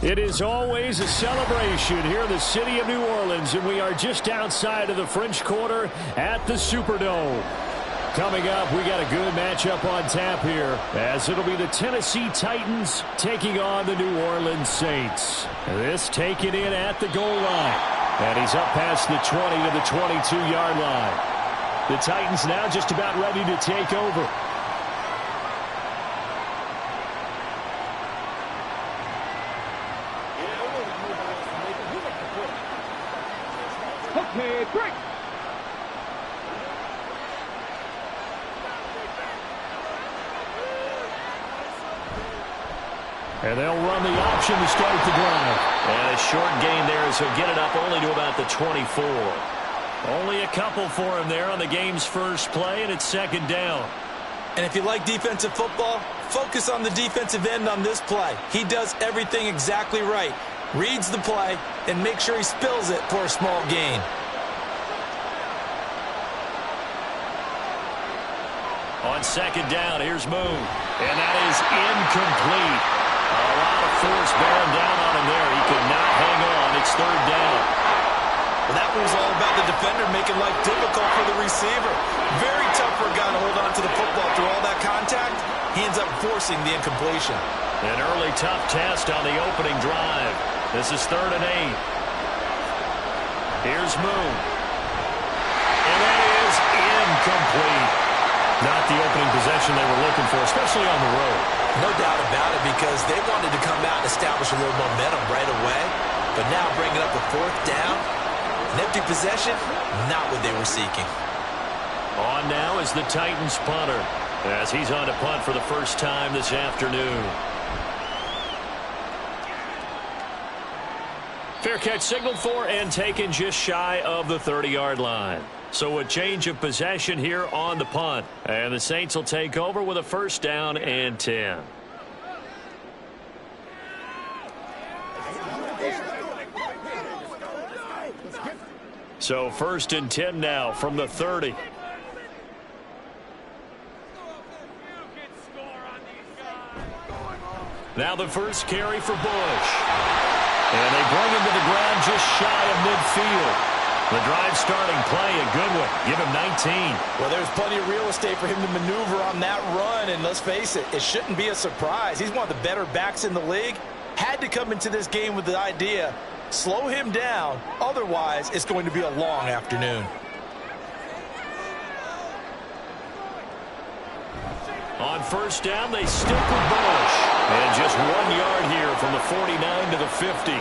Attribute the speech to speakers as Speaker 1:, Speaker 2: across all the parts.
Speaker 1: It is always a celebration here in the city of New Orleans, and we are just outside of the French Quarter at the Superdome. Coming up, we got a good matchup on tap here, as it'll be the Tennessee Titans taking on the New Orleans Saints. This taken in at the goal line, and he's up past the 20 to the 22-yard line. The Titans now just about ready to take over.
Speaker 2: Okay, break.
Speaker 1: And they'll run the option to start the drive.
Speaker 3: And a short gain there as he'll get it up only to about the 24.
Speaker 1: Only a couple for him there on the game's first play, and it's second down.
Speaker 4: And if you like defensive football, focus on the defensive end on this play. He does everything exactly right. Reads the play and make sure he spills it for a small gain.
Speaker 1: On second down, here's Moon. And that is incomplete. A lot of force bearing down on him there. He could not hang on. It's third down.
Speaker 4: Well, that one was all about the defender making life difficult for the receiver. Very tough for a guy to hold on to the football through all that contact. He ends up forcing the incompletion.
Speaker 1: An early tough test on the opening drive. This is 3rd and 8. Here's Moon. And that is incomplete. Not the opening possession they were looking for, especially on the road.
Speaker 4: No doubt about it, because they wanted to come out and establish a little momentum right away. But now bringing up a 4th down, an empty possession, not what they were seeking.
Speaker 1: On now is the Titans punter, as he's on to punt for the first time this afternoon. Fair catch signaled for and taken just shy of the 30-yard line. So a change of possession here on the punt. And the Saints will take over with a 1st down and 10. So 1st and 10 now from the 30. Now the first carry for Bush. And they bring him to the ground just shy of midfield. The drive starting play, a good one. Give him 19.
Speaker 4: Well, there's plenty of real estate for him to maneuver on that run, and let's face it, it shouldn't be a surprise. He's one of the better backs in the league. Had to come into this game with the idea, slow him down, otherwise it's going to be a long afternoon.
Speaker 1: On 1st down, they stick with Bush. And just 1 yard here from the 49 to the 50.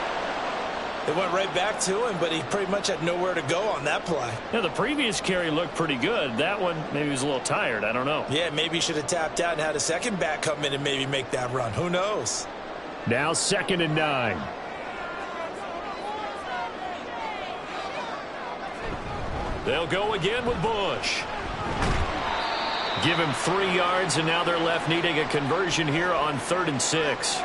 Speaker 4: They went right back to him, but he pretty much had nowhere to go on that play.
Speaker 1: Yeah, the previous carry looked pretty good. That one, maybe he was a little tired. I don't know.
Speaker 4: Yeah, maybe he should have tapped out and had a second back come in and maybe make that run. Who knows?
Speaker 1: Now 2nd and 9. They'll go again with Bush. Give him 3 yards, and now they're left needing a conversion here on 3rd and 6.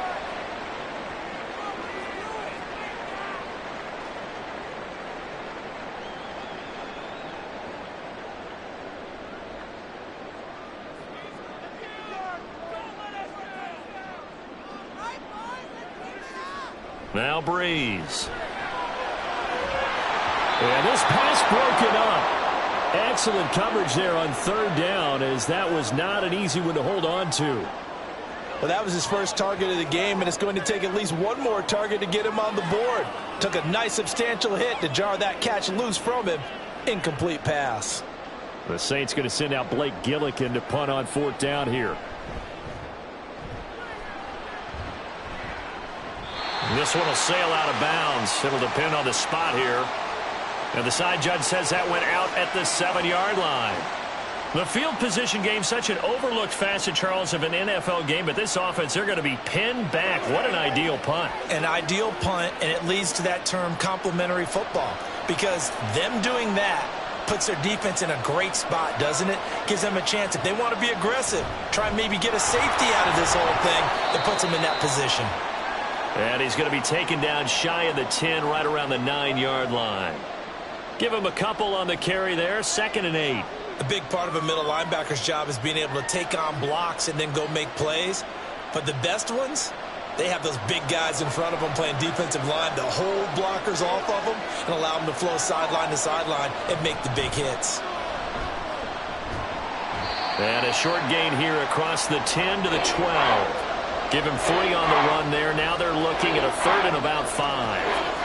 Speaker 1: Now Breeze. And this pass broken up. Excellent coverage there on 3rd down, as that was not an easy one to hold on to.
Speaker 4: Well, that was his first target of the game, and it's going to take at least one more target to get him on the board. Took a nice substantial hit to jar that catch loose from him. Incomplete pass.
Speaker 1: The Saints going to send out Blake Gillikin to punt on 4th down here. This one will sail out of bounds. It'll depend on the spot here. And the side judge says that went out at the 7-yard line. The field position game, such an overlooked facet, Charles, of an NFL game, but this offense, they're going to be pinned back. What an ideal punt.
Speaker 4: An ideal punt, and it leads to that term complementary football, because them doing that puts their defense in a great spot, doesn't it? Gives them a chance. If they want to be aggressive, try and maybe get a safety out of this whole thing, that puts them in that position.
Speaker 1: And he's going to be taken down shy of the 10, right around the 9-yard line. Give him a couple on the carry there. 2nd and 8.
Speaker 4: A big part of a middle linebacker's job is being able to take on blocks and then go make plays. But the best ones, They have those big guys in front of them playing defensive line to hold blockers off of them and allow them to flow sideline to sideline and make the big hits.
Speaker 3: And a short gain here across the 10 to the 12. Give him 3 on the run there. Now they're looking at a 3rd and about 5.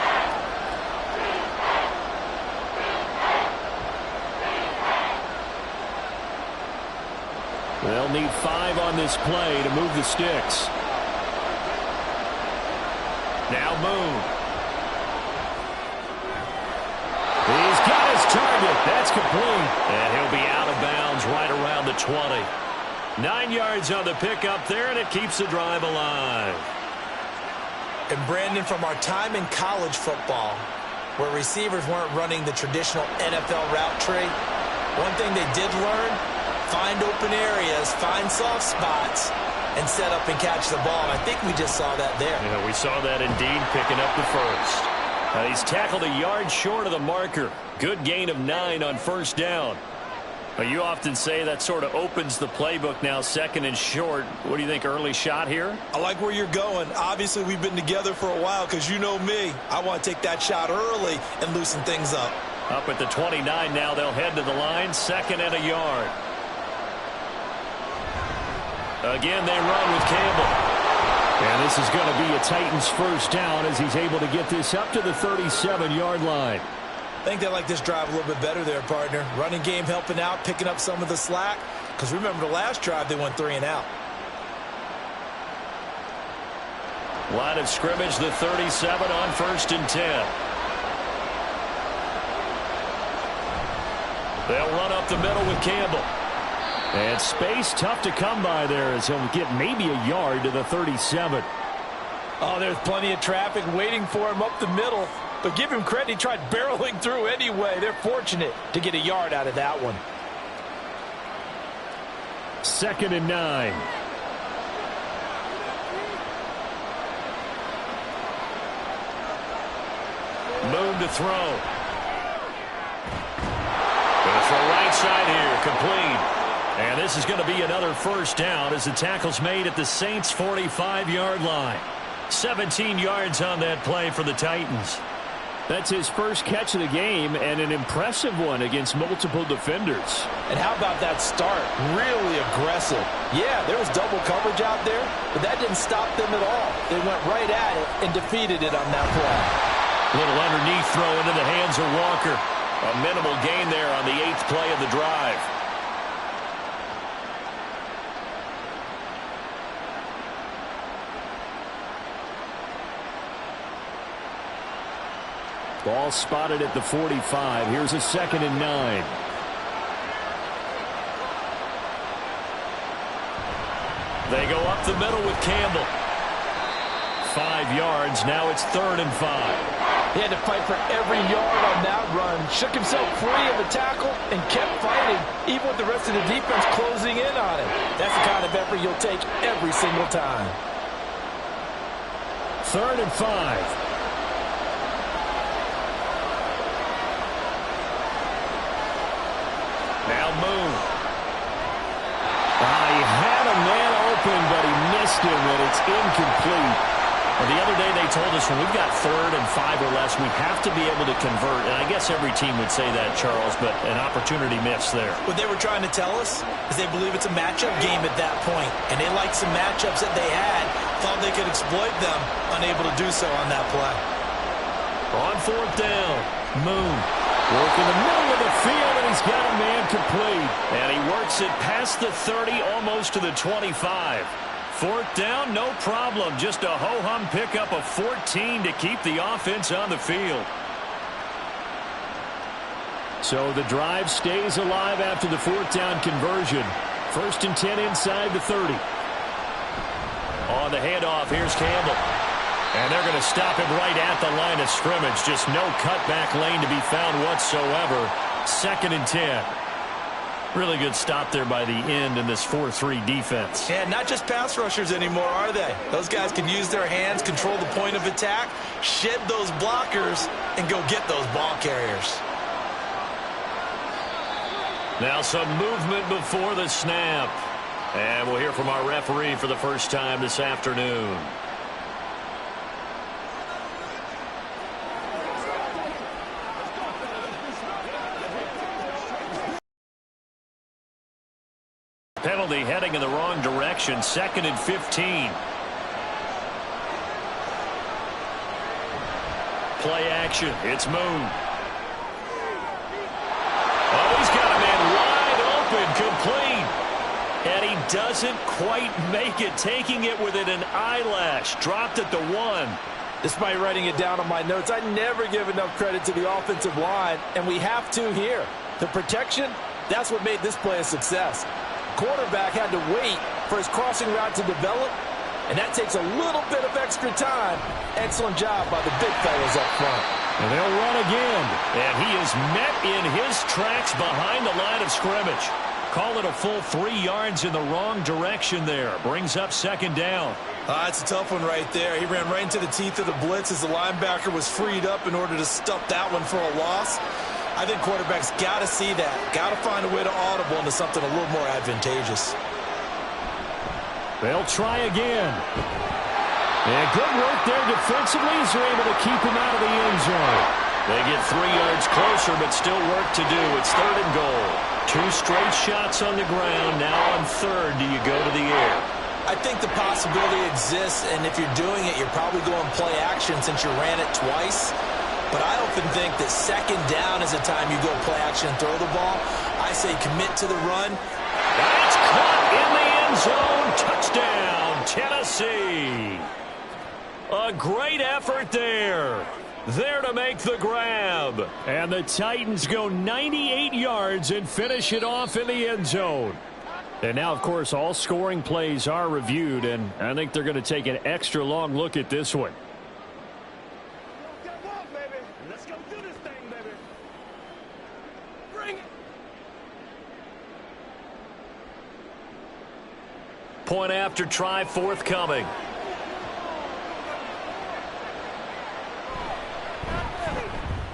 Speaker 1: They'll need 5 on this play to move the sticks.
Speaker 3: Now Moon.
Speaker 1: He's got his target. That's complete.
Speaker 3: And he'll be out of bounds right around the 20. 9 yards on the pickup there, and it keeps the drive alive.
Speaker 4: And Brandon, from our time in college football, where receivers weren't running the traditional NFL route tree, one thing they did learn: find open areas, find soft spots, and set up and catch the ball. And I think we just saw that there.
Speaker 3: Yeah, we saw that indeed, picking up the first.
Speaker 1: He's tackled a yard short of the marker. Good gain of 9 on first down.
Speaker 3: You often say that sort of opens the playbook now, 2nd and short. What do you think, early shot here?
Speaker 4: I like where you're going. Obviously, we've been together for a while because you know me. I want to take that shot early and loosen things up.
Speaker 3: Up at the 29 now, they'll head to the line, 2nd and a yard. Again, they run with Campbell.
Speaker 1: And this is going to be a Titans first down as he's able to get this up to the 37-yard line.
Speaker 4: I think they like this drive a little bit better there, partner. Running game helping out, picking up some of the slack. Because remember the last drive, they went 3 and out.
Speaker 3: Line of scrimmage, the 37 on 1st and 10. They'll run up the middle with Campbell.
Speaker 1: And space tough to come by there as he'll get maybe a yard to the 37.
Speaker 4: Oh, there's plenty of traffic waiting for him up the middle. But give him credit, he tried barreling through anyway. They're fortunate to get a yard out of that one.
Speaker 1: 2nd and 9.
Speaker 3: Moon to throw. Gonna throw right side here, complete. And this is going to be another first down as the tackle's made at the Saints' 45-yard line. 17 yards on that play for the Titans.
Speaker 1: That's his first catch of the game, and an impressive one against multiple defenders.
Speaker 4: And how about that start? Really aggressive. Yeah, there was double coverage out there, but that didn't stop them at all. They went right at it and defeated it on that play.
Speaker 3: Little underneath throw into the hands of Walker. A minimal gain there on the 8th play of the drive.
Speaker 1: Ball spotted at the 45. Here's a 2nd and 9.
Speaker 3: They go up the middle with Campbell. 5 yards. Now it's 3rd and 5.
Speaker 4: He had to fight for every yard on that run. Shook himself free of the tackle and kept fighting, even with the rest of the defense closing in on him. That's the kind of effort you'll take every single time.
Speaker 1: 3rd and 5.
Speaker 3: Now Moon.
Speaker 1: He had a man open, but he missed him, and it's incomplete.
Speaker 3: Well, the other day they told us when we've got 3rd and 5 or less, we have to be able to convert. And I guess every team would say that, Charles, but an opportunity missed there.
Speaker 4: What they were trying to tell us is they believe it's a matchup game at that point, and they liked some matchups that they had, thought they could exploit them, unable to do so on that play.
Speaker 3: On 4th down, Moon.
Speaker 1: Work in the middle of the field, and he's got a man complete.
Speaker 3: And he works it past the 30, almost to the 25. 4th down, no problem. Just a ho-hum pickup of 14 to keep the offense on the field.
Speaker 1: So the drive stays alive after the 4th down conversion. 1st and 10 inside the 30.
Speaker 3: On the handoff, here's Campbell. And they're going to stop him right at the line of scrimmage. Just no cutback lane to be found whatsoever. 2nd and 10. Really good stop there by the end in this 4-3 defense.
Speaker 4: Yeah, not just pass rushers anymore, are they? Those guys can use their hands, control the point of attack, shed those blockers, and go get those ball carriers.
Speaker 3: Now some movement before the snap. And we'll hear from our referee for the first time this afternoon. formation, 2nd and 15. Play action. It's Moon. Oh, he's got a man wide open, complete. And he doesn't quite make it, taking it within an eyelash. Dropped at the 1.
Speaker 4: Despite writing it down on my notes, I never give enough credit to the offensive line, and we have to here. The protection, that's what made this play a success. Quarterback had to wait for his crossing route to develop, and that takes a little bit of extra time. Excellent job by the big fellas up front.
Speaker 1: And they'll run again.
Speaker 3: And he is met in his tracks behind the line of scrimmage. Call it a full 3 yards in the wrong direction there. Brings up 2nd down.
Speaker 4: It's a tough one right there. He ran right into the teeth of the blitz as the linebacker was freed up in order to stuff that one for a loss. I think quarterbacks got to see that. Got to find a way to audible into something a little more advantageous.
Speaker 1: They'll try again. And good work there defensively as they're able to keep him out of the end zone.
Speaker 3: They get 3 yards closer, but still work to do. It's 3rd and goal. 2 straight shots on the ground. Now on 3rd, do you go to the air?
Speaker 4: I think the possibility exists, and if you're doing it, you're probably going play action since you ran it twice. But I often think that 2nd down is the time you go play action and throw the ball. I say commit to the run.
Speaker 3: That's caught in the end zone. Touchdown, Tennessee. A great effort there. There to make the grab.
Speaker 1: And the Titans go 98 yards and finish it off in the end zone. And now, of course, all scoring plays are reviewed, and I think they're going to take an extra long look at this one.
Speaker 2: Let's go do this thing, baby. Bring it.
Speaker 3: Point after try forthcoming.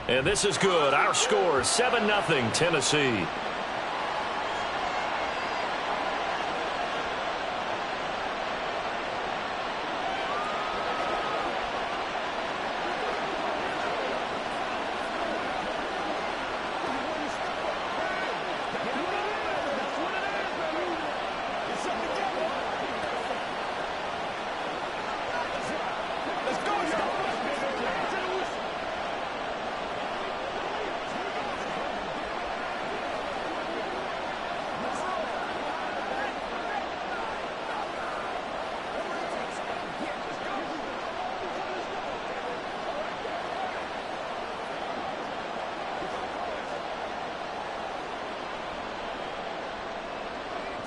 Speaker 3: And this is good. Our score, 7-0 Tennessee.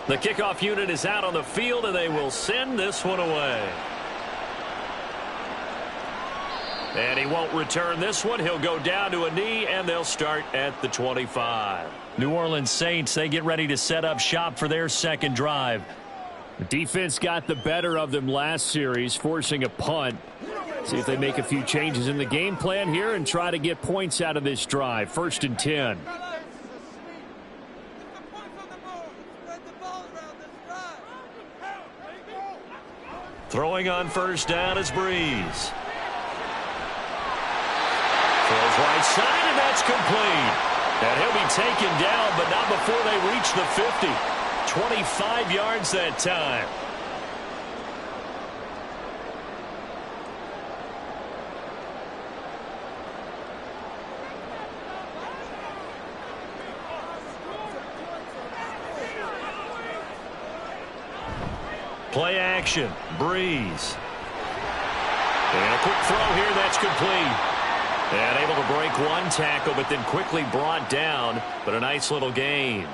Speaker 3: The kickoff unit is out on the field, and they will send this one away. And he won't return this one. He'll go down to a knee, and they'll start at the 25. New Orleans Saints, they get ready to set up shop for their 2nd drive.
Speaker 1: The defense got the better of them last series, forcing a punt. See if they make a few changes in the game plan here and try to get points out of this drive. 1st and 10.
Speaker 3: Throwing on 1st down is Breeze. Throws right side, and that's complete. And he'll be taken down, but not before they reach the 50. 25 yards that time. Play action. Breeze. And a quick throw here. That's complete. And able to break one tackle, but then quickly brought down. But a nice little gain.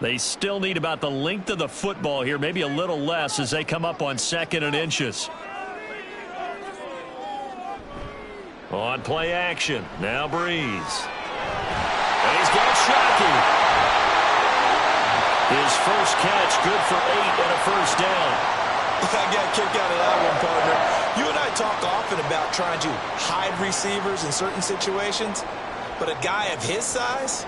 Speaker 3: They still need about the length of the football here, maybe a little less as they come up on 2nd and inches. On play action. Now Breeze. And he's got Shockey. His first catch, good for 8 and a 1st down.
Speaker 4: I got a kick out of that one, partner. You and I talk often about trying to hide receivers in certain situations, but a guy of his size,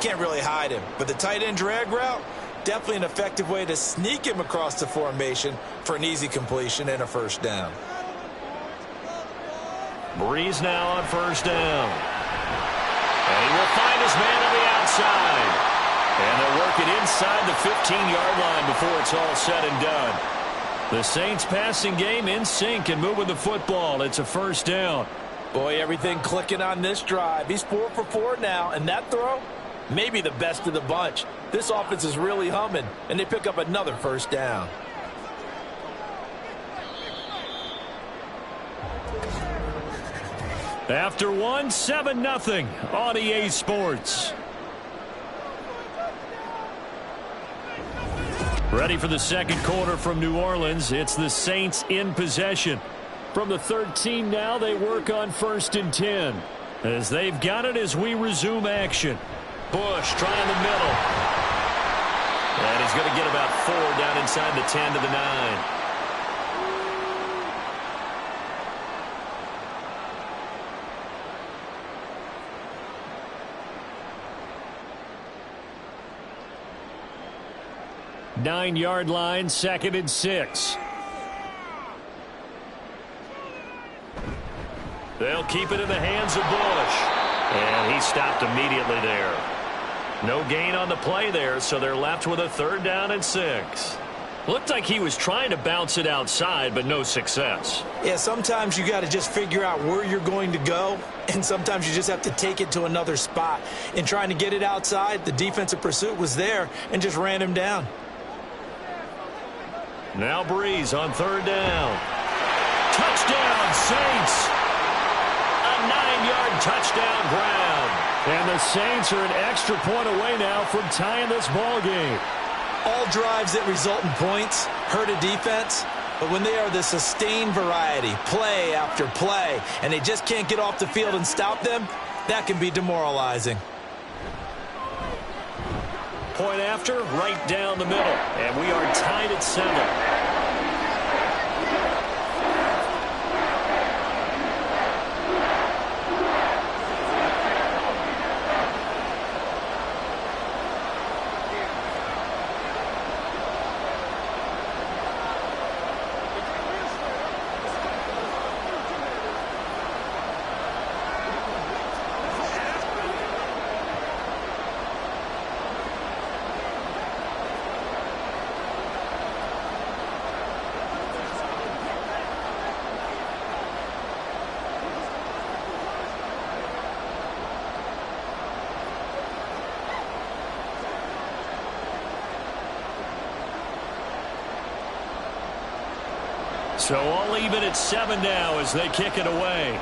Speaker 4: can't really hide him. But the tight end drag route, definitely an effective way to sneak him across the formation for an easy completion and a 1st down.
Speaker 3: Breeze now on first down. And he will find his man on the outside. And they'll work it inside the 15-yard line before it's all said and done. The Saints passing game in sync and moving the football. It's a first down.
Speaker 4: Boy, everything clicking on this drive. He's 4 for 4 now, and that throw, maybe the best of the bunch. This offense is really humming, and they pick up another first down.
Speaker 1: After one, 7-0 on EA Sports. Ready for the second quarter from New Orleans. It's the Saints in possession. From the 13 now, they work on 1st and 10. As they've got it as we resume action.
Speaker 3: Bush trying the middle. And he's going to get about 4 down inside the 10 to the 9.
Speaker 1: Nine-yard line, 2nd and 6.
Speaker 3: They'll keep it in the hands of Bush. And he stopped immediately there. No gain on the play there, so they're left with a 3rd down and 6.
Speaker 1: Looked like he was trying to bounce it outside, but no success.
Speaker 4: Yeah, sometimes you got to just figure out where you're going to go, and sometimes you just have to take it to another spot. In trying to get it outside, the defensive pursuit was there and just ran him down.
Speaker 3: Now Breeze on 3rd down.
Speaker 1: Touchdown, Saints!
Speaker 3: A 9-yard touchdown ground.
Speaker 1: And the Saints are an extra point away now from tying this ball game.
Speaker 4: All drives that result in points hurt a defense, but when they are the sustained variety, play after play, and they just can't get off the field and stop them, that can be demoralizing.
Speaker 3: Point after, right down the middle. And we are tied at 7.
Speaker 1: So all even at 7 now as they kick it away.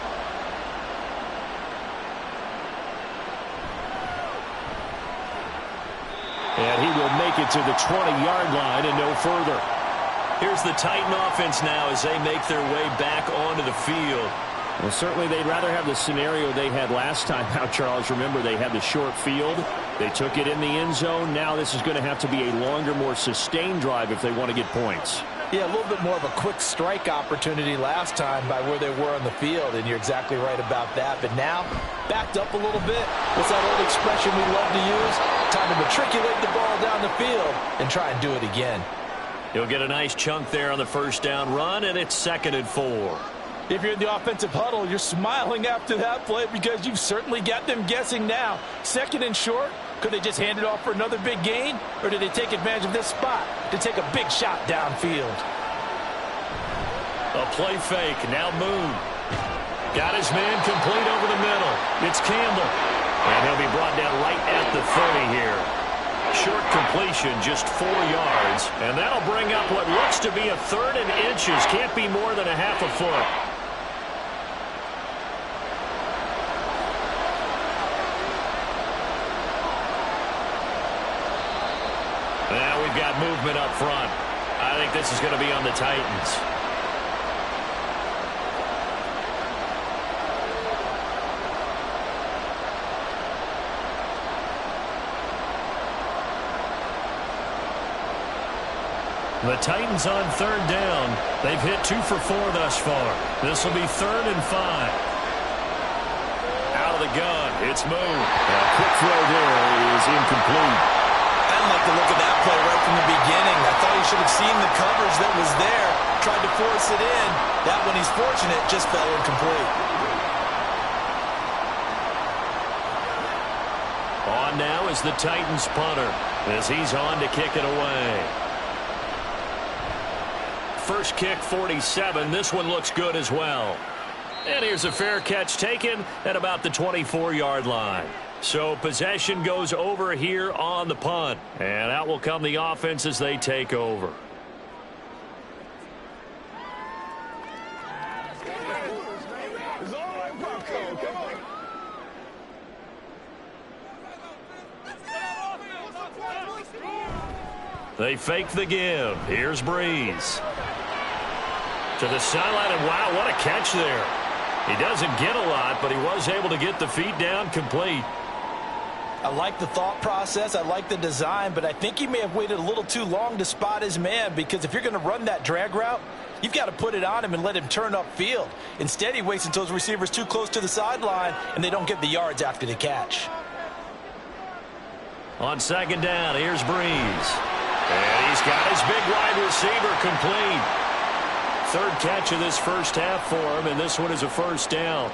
Speaker 1: And he will make it to the 20-yard line and no further.
Speaker 3: Here's the Titan offense now as they make their way back onto the field.
Speaker 1: Well, certainly they'd rather have the scenario they had last time out, Charles. Remember, they had the short field. They took it in the end zone. Now this is going to have to be a longer, more sustained drive if they want to get points.
Speaker 4: Yeah, a little bit more of a quick strike opportunity last time by where they were on the field, and you're exactly right about that. But now, backed up a little bit. What's that old expression we love to use? Time to matriculate the ball down the field and try and do it again.
Speaker 3: He'll get a nice chunk there on the first down run, and it's 2nd and 4.
Speaker 4: If you're in the offensive huddle, you're smiling after that play because you've certainly got them guessing now. 2nd and short. Could they just hand it off for another big gain? Or did they take advantage of this spot to take a big shot downfield?
Speaker 3: A play fake. Now Moon. Got his man complete over the middle. It's Campbell. And he'll be brought down right at the 30 here. Short completion, just 4 yards. And that'll bring up what looks to be a 3rd and inches. Can't be more than a half a foot. Now we've got movement up front. I think this is going to be on the Titans.
Speaker 1: The Titans on 3rd down. They've hit 2 for 4 thus far. This will be 3rd and 5.
Speaker 3: Out of the gun, it's Moon.
Speaker 1: A quick throw there is incomplete.
Speaker 4: I didn't like the look of that play right from the beginning. I thought he should have seen the coverage that was there, tried to force it in. That one, he's fortunate, just fell incomplete.
Speaker 3: On now is the Titans punter as he's on to kick it away. First kick, 47. This one looks good as well. And here's a fair catch taken at about the 24-yard line. So possession goes over here on the punt. And out will come the offense as they take over. They fake the give. Here's Breeze. To the sideline, and wow, what a catch there. He doesn't get a lot, but he was able to get the feet down complete.
Speaker 4: I like the thought process. I like the design, but I think he may have waited a little too long to spot his man, because if you're going to run that drag route, you've got to put it on him and let him turn upfield. Instead, he waits until his receiver's too close to the sideline, and they don't get the yards after the catch.
Speaker 3: On second down, here's Breeze. And he's got his big wide receiver complete. Third catch of this first half for him, and this one is a first down.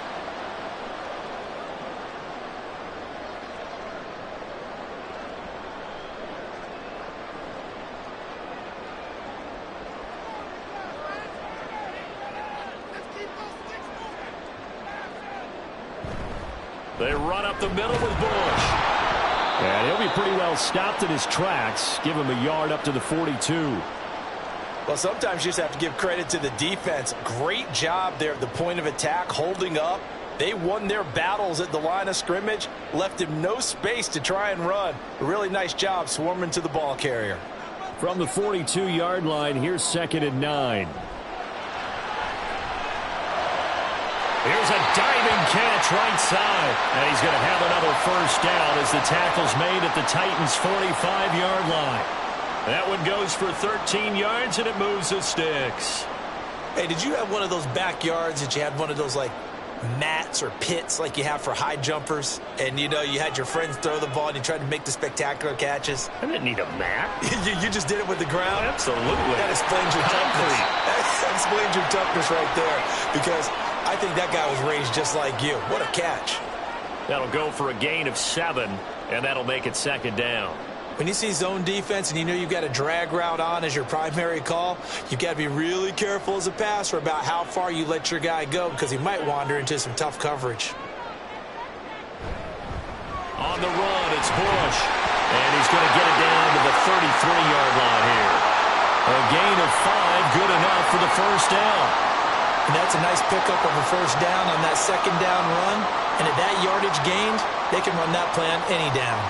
Speaker 3: They run up the middle with Bush.
Speaker 1: And he'll be pretty well stopped in his tracks. Give him a yard up to the 42.
Speaker 4: Well, sometimes you just have to give credit to the defense. Great job there at the point of attack, holding up. They won their battles at the line of scrimmage, left him no space to try and run. A really nice job swarming to the ball carrier.
Speaker 1: From the 42-yard line, here's 2nd and 9.
Speaker 3: Here's a diving catch right side. And he's going to have another first down as the tackle's made at the Titans' 45-yard line. That one goes for 13 yards, and it moves the sticks.
Speaker 4: Hey, did you have one of those backyards that you had one of those, like, mats or pits like you have for high jumpers? And, you know, you had your friends throw the ball and you tried to make the spectacular catches?
Speaker 3: I didn't need a mat.
Speaker 4: you just did it with the ground?
Speaker 3: Absolutely.
Speaker 4: That explains your toughness. That explains your toughness right there, because I think that guy was raised just like you. What a catch.
Speaker 3: That'll go for a gain of 7, and that'll make it 2nd down.
Speaker 4: When you see zone defense and you know you've got a drag route on as your primary call, you've got to be really careful as a passer about how far you let your guy go, because he might wander into some tough coverage.
Speaker 3: On the run, it's Bush. And he's going to get it down to the 33-yard line here. A gain of 5, good enough for the first down.
Speaker 4: And that's a nice pickup of a first down on that second down run. And at that yardage gained, they can run that play on any down.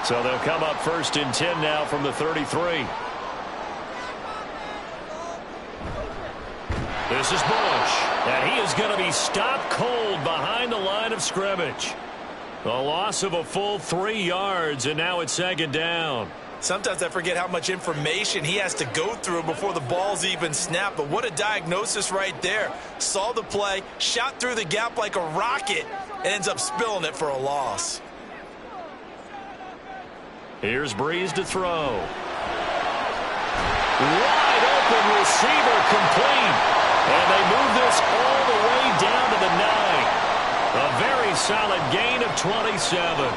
Speaker 3: So they'll come up 1st and 10 now from the 33. This is Bush. And he is going to be stopped cold behind the line of scrimmage. A loss of a full 3 yards, and now it's 2nd down.
Speaker 4: Sometimes I forget how much information he has to go through before the ball's even snapped. But what a diagnosis right there. Saw the play, shot through the gap like a rocket, and ends up spilling it for a loss.
Speaker 3: Here's Breeze to throw. Wide open receiver complete. And they move this all the way down to the 9. A very solid gain of 27.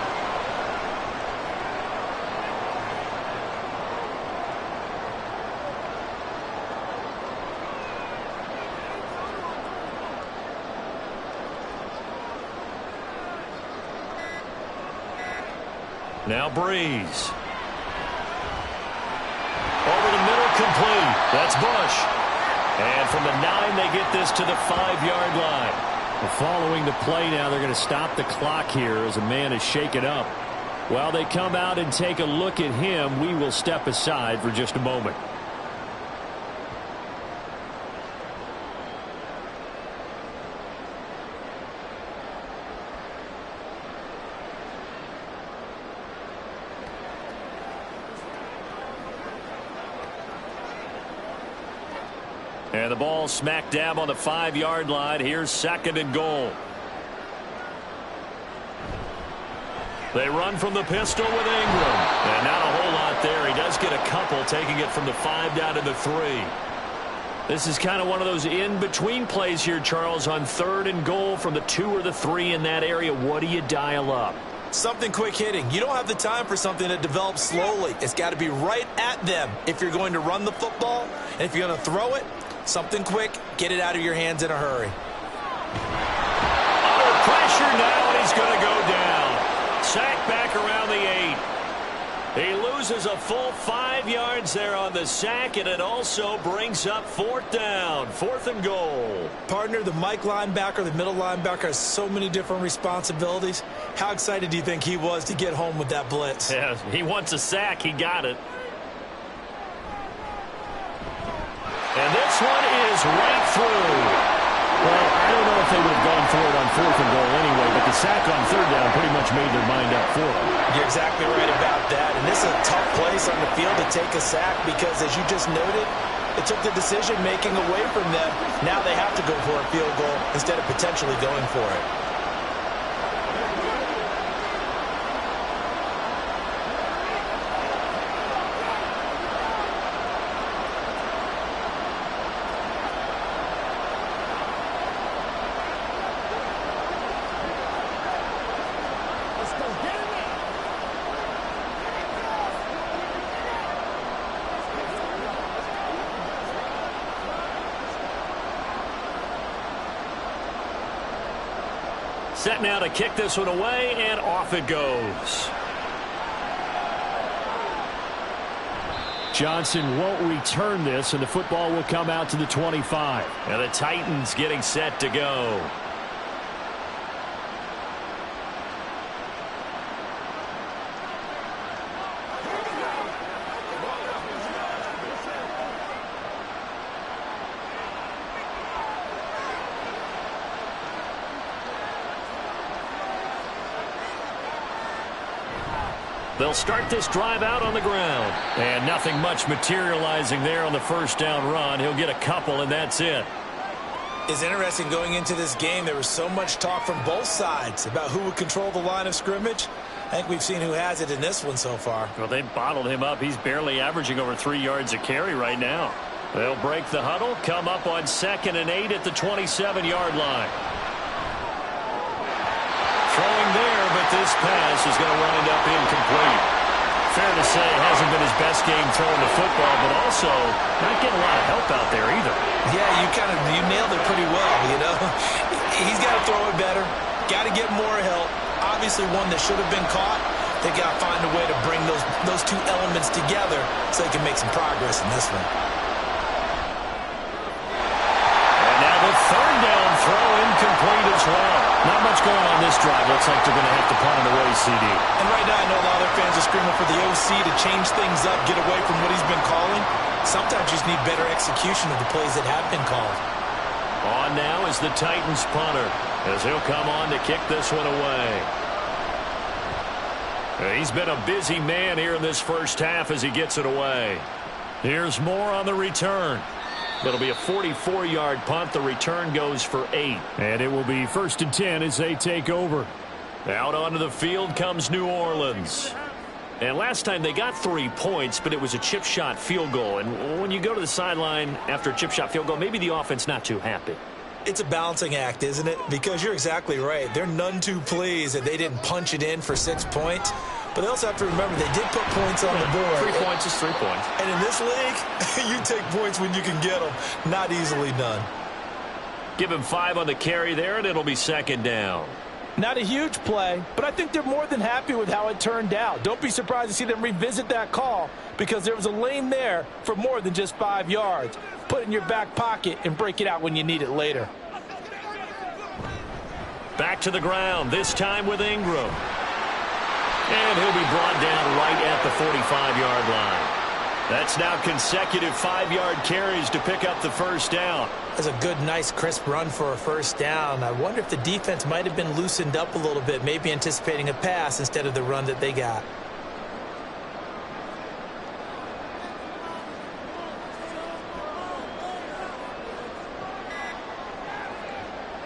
Speaker 3: Now Breeze. Over the middle, complete. That's Bush. And from the 9, they get this to the 5-yard line.
Speaker 1: Well, following the play now, they're going to stop the clock here as a man is shaken up. While they come out and take a look at him, we will step aside for just a moment.
Speaker 3: And the ball smack dab on the 5-yard line. Here's 2nd and goal. They run from the pistol with Ingram. And not a whole lot there. He does get a couple, taking it from the 5 down to the 3. This is kind of one of those in-between plays here, Charles, on 3rd and goal from the 2 or the 3 in that area. What do you dial up?
Speaker 4: Something quick hitting. You don't have the time for something that develops slowly. It's got to be right at them if you're going to run the football. And if you're going to throw it, something quick, get it out of your hands in a hurry.
Speaker 3: Under pressure now, and he's going to go down. Sack back around the 8. He loses a full 5 yards there on the sack, and it also brings up 4th down, 4th and goal.
Speaker 4: Partner, the Mike linebacker, the middle linebacker has so many different responsibilities. How excited do you think he was to get home with that blitz?
Speaker 3: Yeah, he wants a sack. He got it. And this one is right through.
Speaker 1: Well, I don't know if they would have gone for it on 4th and goal anyway, but the sack on 3rd down pretty much made their mind up for it.
Speaker 4: You're exactly right about that. And this is a tough place on the field to take a sack because, as you just noted, it took the decision-making away from them. Now they have to go for a field goal instead of potentially going for it.
Speaker 3: Set now to kick this one away, and off it goes.
Speaker 1: Johnson won't return this, and the football will come out to the 25.
Speaker 3: And the Titans getting set to go. They'll start this drive out on the ground. And nothing much materializing there on the 1st down run. He'll get a couple, and that's it.
Speaker 4: It's interesting going into this game. There was so much talk from both sides about who would control the line of scrimmage. I think we've seen who has it in this one so far.
Speaker 3: Well, they bottled him up. He's barely averaging over 3 yards a carry right now. They'll break the huddle, come up on 2nd and 8 at the 27-yard line. Throwing there, but this pass is going to wind up incomplete. Fair to say, it hasn't been his best game throwing the football, but also not getting a lot of help out there either.
Speaker 4: Yeah, you nailed it pretty well, you know. He's got to throw it better, got to get more help. Obviously one that should have been caught. They got to find a way to bring those two elements together so they can make some progress in this one.
Speaker 3: And now the 3rd down throw incomplete as well. Not much going on this drive. Looks like they're going to have to punt it away, CD.
Speaker 4: And right now I know a lot of their fans are screaming for the OC to change things up, get away from what he's been calling. Sometimes you just need better execution of the plays that have been called.
Speaker 3: On now is the Titans punter, as he'll come on to kick this one away. He's been a busy man here in this 1st half as he gets it away. Here's more on the return. It'll be a 44-yard punt. The return goes for 8.
Speaker 1: And it will be 1st and 10 as they take over.
Speaker 3: Out onto the field comes New Orleans. And last time they got 3 points, but it was a chip shot field goal. And when you go to the sideline after a chip shot field goal, maybe the offense not too happy.
Speaker 4: It's a balancing act, isn't it? Because you're exactly right. They're none too pleased that they didn't punch it in for 6 points. But they also have to remember they did put points on the board.
Speaker 3: 3 points is 3 points.
Speaker 4: And in this league, you take points when you can get them. Not easily done.
Speaker 3: Give him 5 on the carry there, and it'll be 2nd down.
Speaker 5: Not a huge play, but I think they're more than happy with how it turned out. Don't be surprised to see them revisit that call because there was a lane there for more than just 5 yards. Put it in your back pocket and break it out when you need it later.
Speaker 3: Back to the ground, this time with Ingram. And he'll be brought down right at the 45-yard line. That's now consecutive 5-yard carries to pick up the 1st down.
Speaker 4: That's a good, nice, crisp run for a 1st down. I wonder if the defense might have been loosened up a little bit, maybe anticipating a pass instead of the run that they got.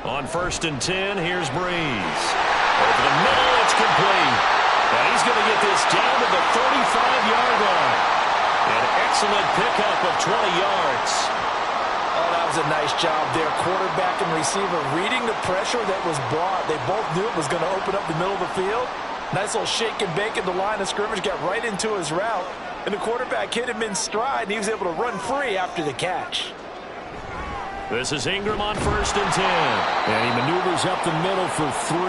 Speaker 3: On 1st and 10, here's Breeze. Over the middle, it's complete. And he's going to get this down to the 35-yard line. An excellent pickup of 20 yards.
Speaker 5: does a nice job there. Quarterback and receiver reading the pressure that was brought. They both knew it was going to open up the middle of the field. Nice little shake and bake at the line of scrimmage, got right into his route, and the quarterback hit him in stride, and he was able to run free after the catch.
Speaker 1: This is Ingram on 1st and 10. And he maneuvers up the middle for 3,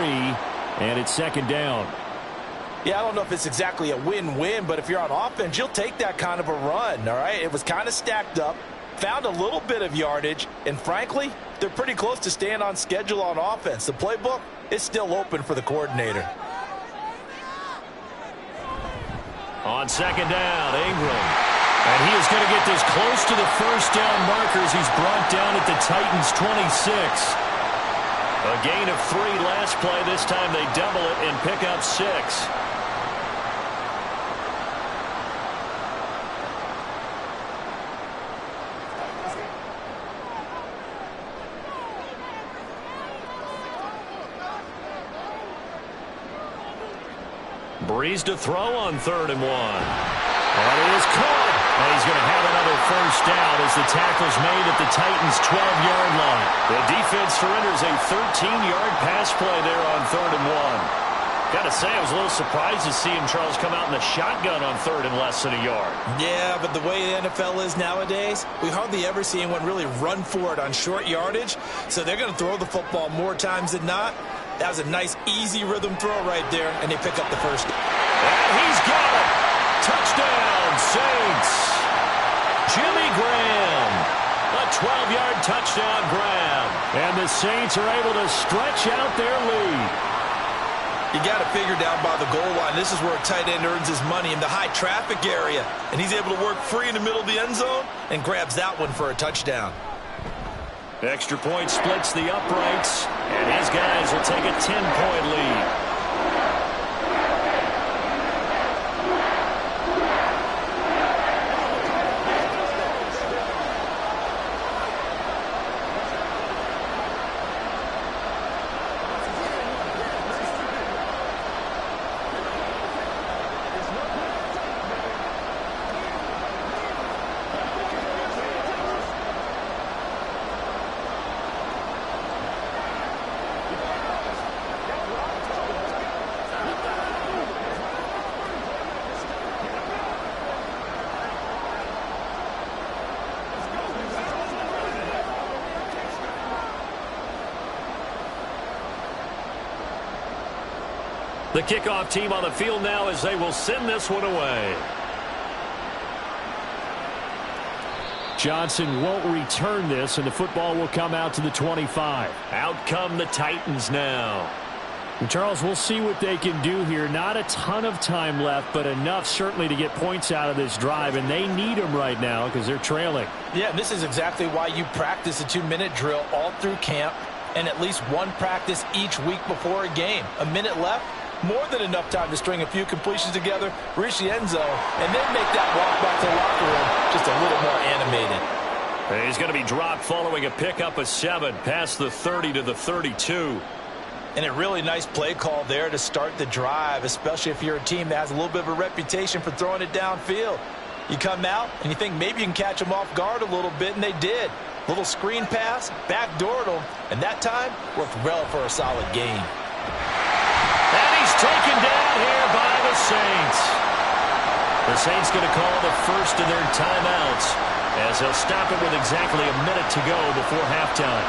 Speaker 1: and it's 2nd down.
Speaker 5: Yeah, I don't know if it's exactly a win-win, but if you're on offense, you'll take that kind of a run, all right? It was kind of stacked up, found a little bit of yardage, and frankly, they're pretty close to staying on schedule on offense. The playbook is still open for the coordinator.
Speaker 3: On 2nd down, Ingram. And he is going to get this close to the 1st down markers. He's brought down at the Titans' 26. A gain of 3 last play. This time they double it and pick up 6. Breeze to throw on 3rd and 1. And it is caught. And he's going to have another 1st down as the tackle's made at the Titans' 12-yard line. The defense surrenders a 13-yard pass play there on 3rd and 1. Got to say, I was a little surprised to see him, Charles, come out in the shotgun on 3rd and less than a yard.
Speaker 5: Yeah, but the way the NFL is nowadays, we hardly ever see anyone really run for it on short yardage. So they're going to throw the football more times than not. That was a nice, easy rhythm throw right there, and they pick up the 1st.
Speaker 3: And he's got it. Touchdown, Saints. Jimmy Graham. A 12-yard touchdown grab.
Speaker 1: And the Saints are able to stretch out their lead.
Speaker 5: You got to figure down by the goal line. This is where a tight end earns his money, in the high traffic area. And he's able to work free in the middle of the end zone and grabs that one for a touchdown.
Speaker 3: Extra point splits the uprights, and his guys will take a 10-point lead. The kickoff team on the field now as they will send this one away.
Speaker 1: Johnson won't return this, and the football will come out to the 25.
Speaker 3: Out come the Titans now.
Speaker 1: And Charles, we'll see what they can do here. Not a ton of time left, but enough certainly to get points out of this drive, and they need them right now because they're trailing.
Speaker 5: Yeah, this is exactly why you practice a 2-minute drill all through camp and at least one practice each week before a game. A minute left, more than enough time to string a few completions together, reach the end zone, and then make that walk back to the locker room just a little more animated.
Speaker 3: He's going to be dropped following a pickup of 7 past the 30 to the 32.
Speaker 5: And a really nice play call there to start the drive, especially if you're a team that has a little bit of a reputation for throwing it downfield. You come out and you think maybe you can catch them off guard a little bit, and they did. Little screen pass, backdoored them, and that time worked well for a solid gain.
Speaker 3: And he's taken down here by the Saints. The Saints going to call the first of their timeouts as they'll stop it with exactly a minute to go before halftime.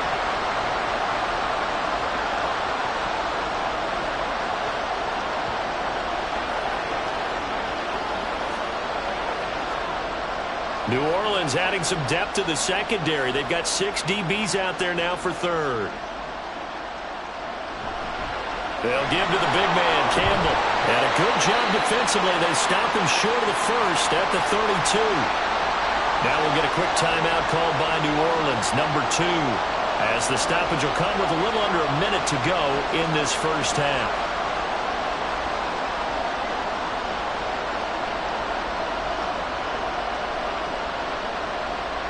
Speaker 3: New Orleans adding some depth to the secondary. They've got 6 DBs out there now for third. They'll give to the big man, Campbell. And a good job defensively. They stop him short of the first at the 32. Now we'll get a quick timeout called by New Orleans, number 2, as the stoppage will come with a little under a minute to go in this first half.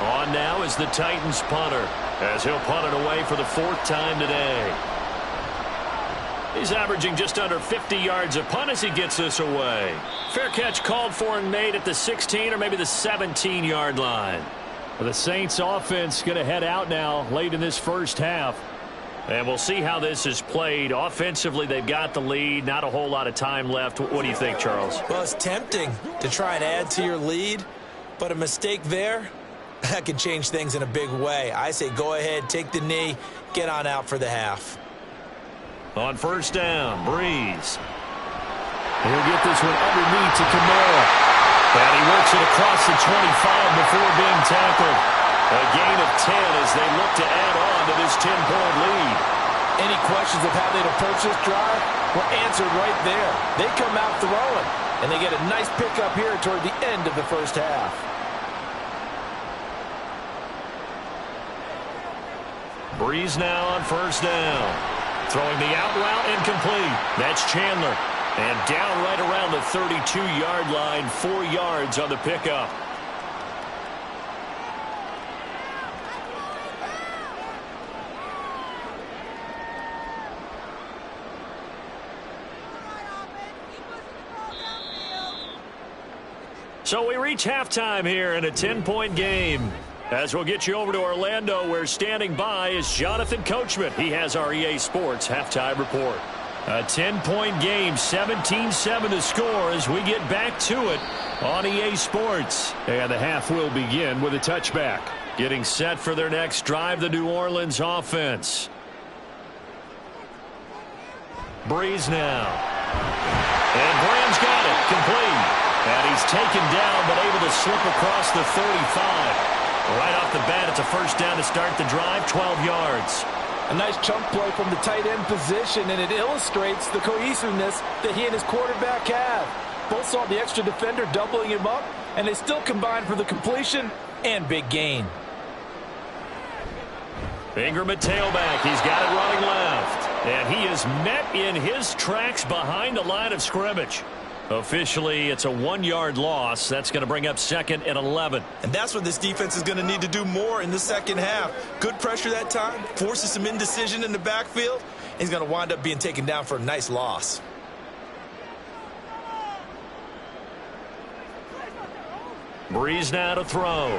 Speaker 3: On now is the Titans punter, as he'll punt it away for the 4th time today. He's averaging just under 50 yards a punt as he gets this away. Fair catch called for and made at the 16 or maybe the 17-yard line.
Speaker 1: The Saints offense going to head out now late in this first half.
Speaker 3: And we'll see how this is played. Offensively, they've got the lead. Not a whole lot of time left. What do you think, Charles?
Speaker 4: Well, it's tempting to try and add to your lead, but a mistake there, that can change things in a big way. I say go ahead, take the knee, get on out for the half.
Speaker 3: On first down, Breeze.
Speaker 1: He'll get this one underneath to Kamara.
Speaker 3: And he works it across the 25 before being tackled. A gain of 10 as they look to add on to this 10-point lead.
Speaker 5: Any questions of how they'd approach this drive were answered right there. They come out throwing, and they get a nice pickup here toward the end of the first half.
Speaker 3: Breeze now on first down. Throwing the out route incomplete. That's Chandler. And down right around the 32-yard line, 4 yards on the pickup. So we reach halftime here in a 10-point game. As we'll get you over to Orlando, where standing by is Jonathan Coachman. He has our EA Sports halftime report. A 10-point game, 17-7 to score as we get back to it on EA Sports.
Speaker 1: And the half will begin with a touchback.
Speaker 3: Getting set for their next drive, the New Orleans offense. Breeze now. And Graham's got it, complete. And he's taken down, but able to slip across the 35. Right off the bat, it's a first down to start the drive, 12 yards.
Speaker 5: A nice chunk play from the tight end position, and it illustrates the cohesiveness that he and his quarterback have. Both saw the extra defender doubling him up, and they still combined for the completion and big gain.
Speaker 3: Ingram at tailback. He's got it running left. And he is met in his tracks behind the line of scrimmage. Officially, it's a 1-yard loss. That's going to bring up 2nd and 11.
Speaker 4: And that's what this defense is going to need to do more in the second half. Good pressure that time, forces some indecision in the backfield. He's going to wind up being taken down for a nice loss.
Speaker 3: Breeze now to throw.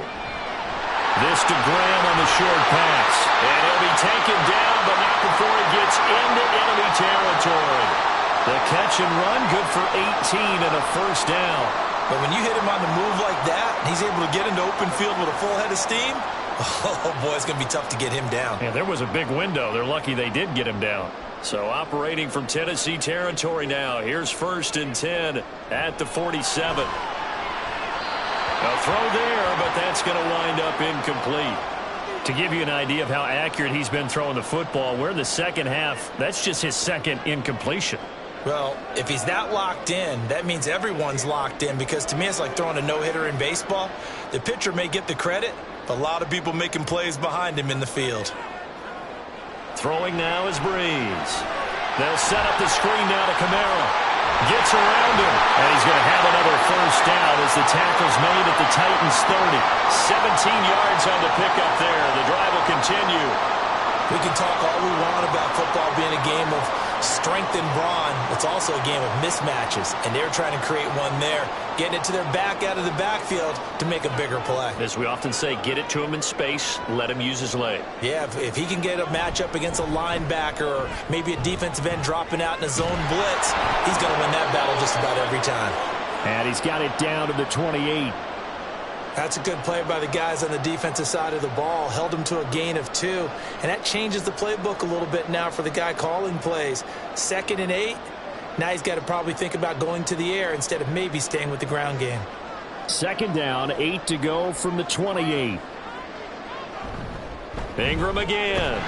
Speaker 3: This to Graham on the short pass. And he'll be taken down, but not before he gets into enemy territory. The catch and run, good for 18 and a first down.
Speaker 4: But when you hit him on the move like that, he's able to get into open field with a full head of steam. Oh, boy, it's going to be tough to get him down.
Speaker 3: Yeah, there was a big window. They're lucky they did get him down. So operating from Tennessee territory now. Here's 1st and 10 at the 47. A throw there, but that's going to wind up incomplete. To give you an idea of how accurate he's been throwing the football, we're in the second half. That's just his 2nd incompletion.
Speaker 4: Well, if he's that locked in, that means everyone's locked in, because to me it's like throwing a no-hitter in baseball. The pitcher may get the credit, but a lot of people making plays behind him in the field.
Speaker 3: Throwing now is Breeze. They'll set up the screen now to Kamara. Gets around him, and he's going to have another first down as the tackle's made at the Titans 30. 17 yards on the pickup there. The drive will continue.
Speaker 4: We can talk all we want about football being a game of strength and brawn. It's also a game of mismatches, and they're trying to create one there, getting it to their back out of the backfield to make a bigger play.
Speaker 3: As we often say, get it to him in space, let him use his leg.
Speaker 4: Yeah, if he can get a matchup against a linebacker or maybe a defensive end dropping out in a zone blitz, he's going to win that battle just about every time.
Speaker 1: And he's got it down to the 28.
Speaker 4: That's a good play by the guys on the defensive side of the ball. Held him to a gain of 2. And that changes the playbook a little bit now for the guy calling plays. 2nd and 8. Now he's got to probably think about going to the air instead of maybe staying with the ground game.
Speaker 1: 2nd down, 8 to go from the 28.
Speaker 3: Ingram again.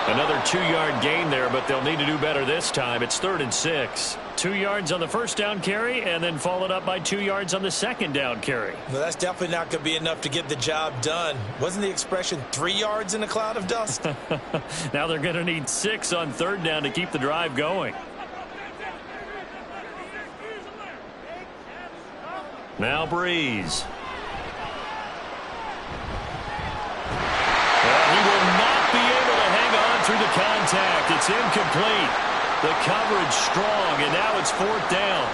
Speaker 3: Another 2-yard gain there, but they'll need to do better this time. It's 3rd and 6. 2 yards on the first down carry, and then followed up by 2 yards on the second down carry.
Speaker 4: Well, that's definitely not going to be enough to get the job done. Wasn't the expression 3 yards in a cloud of dust?
Speaker 3: Now they're going to need 6 on 3rd down to keep the drive going. Now Breeze. He will not be able to hang on through the contact. It's incomplete. The coverage strong, and now it's 4th down.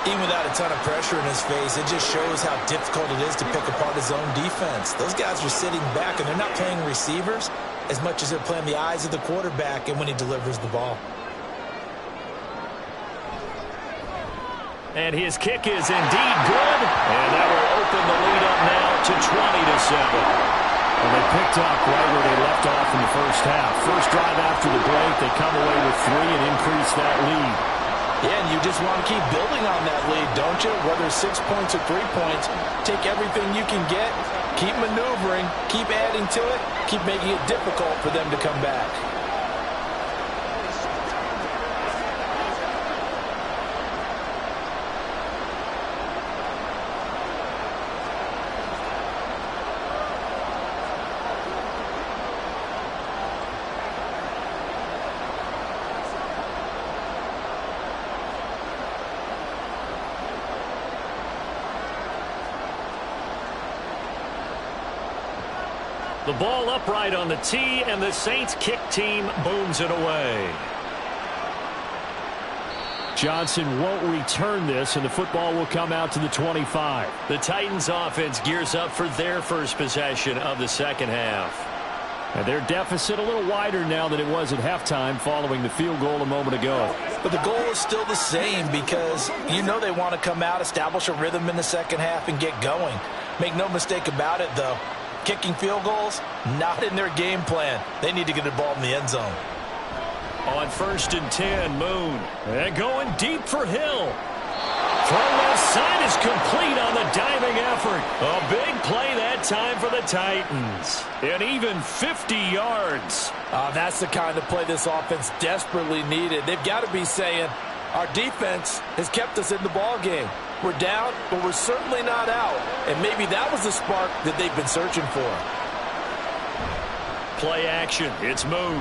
Speaker 4: Even without a ton of pressure in his face, it just shows how difficult it is to pick apart his own defense. Those guys are sitting back, and they're not playing receivers as much as they're playing the eyes of the quarterback and when he delivers the ball.
Speaker 3: And his kick is indeed good. And that will open the lead up now to 20-7.
Speaker 1: Well, they picked up right where they left off in the first half. First drive after the break, they come away with 3 and increase that lead.
Speaker 5: Yeah, and you just want to keep building on that lead, don't you? Whether it's 6 points or 3 points, take everything you can get, keep maneuvering, keep adding to it, keep making it difficult for them to come back.
Speaker 3: The ball upright on the tee, and the Saints kick team booms it away.
Speaker 1: Johnson won't return this, and the football will come out to the 25.
Speaker 3: The Titans offense gears up for their first possession of the second half.
Speaker 1: And their deficit a little wider now than it was at halftime following the field goal a moment ago.
Speaker 5: But the goal is still the same because you know they want to come out, establish a rhythm in the second half, and get going. Make no mistake about it, though. Kicking field goals, not in their game plan. They need to get the ball in the end zone.
Speaker 3: On 1st and 10, Moon. And going deep for Hill. Throw left side is complete on the diving effort. A big play that time for the Titans. And even 50 yards.
Speaker 5: That's the kind of play this offense desperately needed. They've got to be saying, our defense has kept us in the ball game. We're down, but we're certainly not out. And maybe that was the spark that they've been searching for.
Speaker 3: Play action. It's Moon.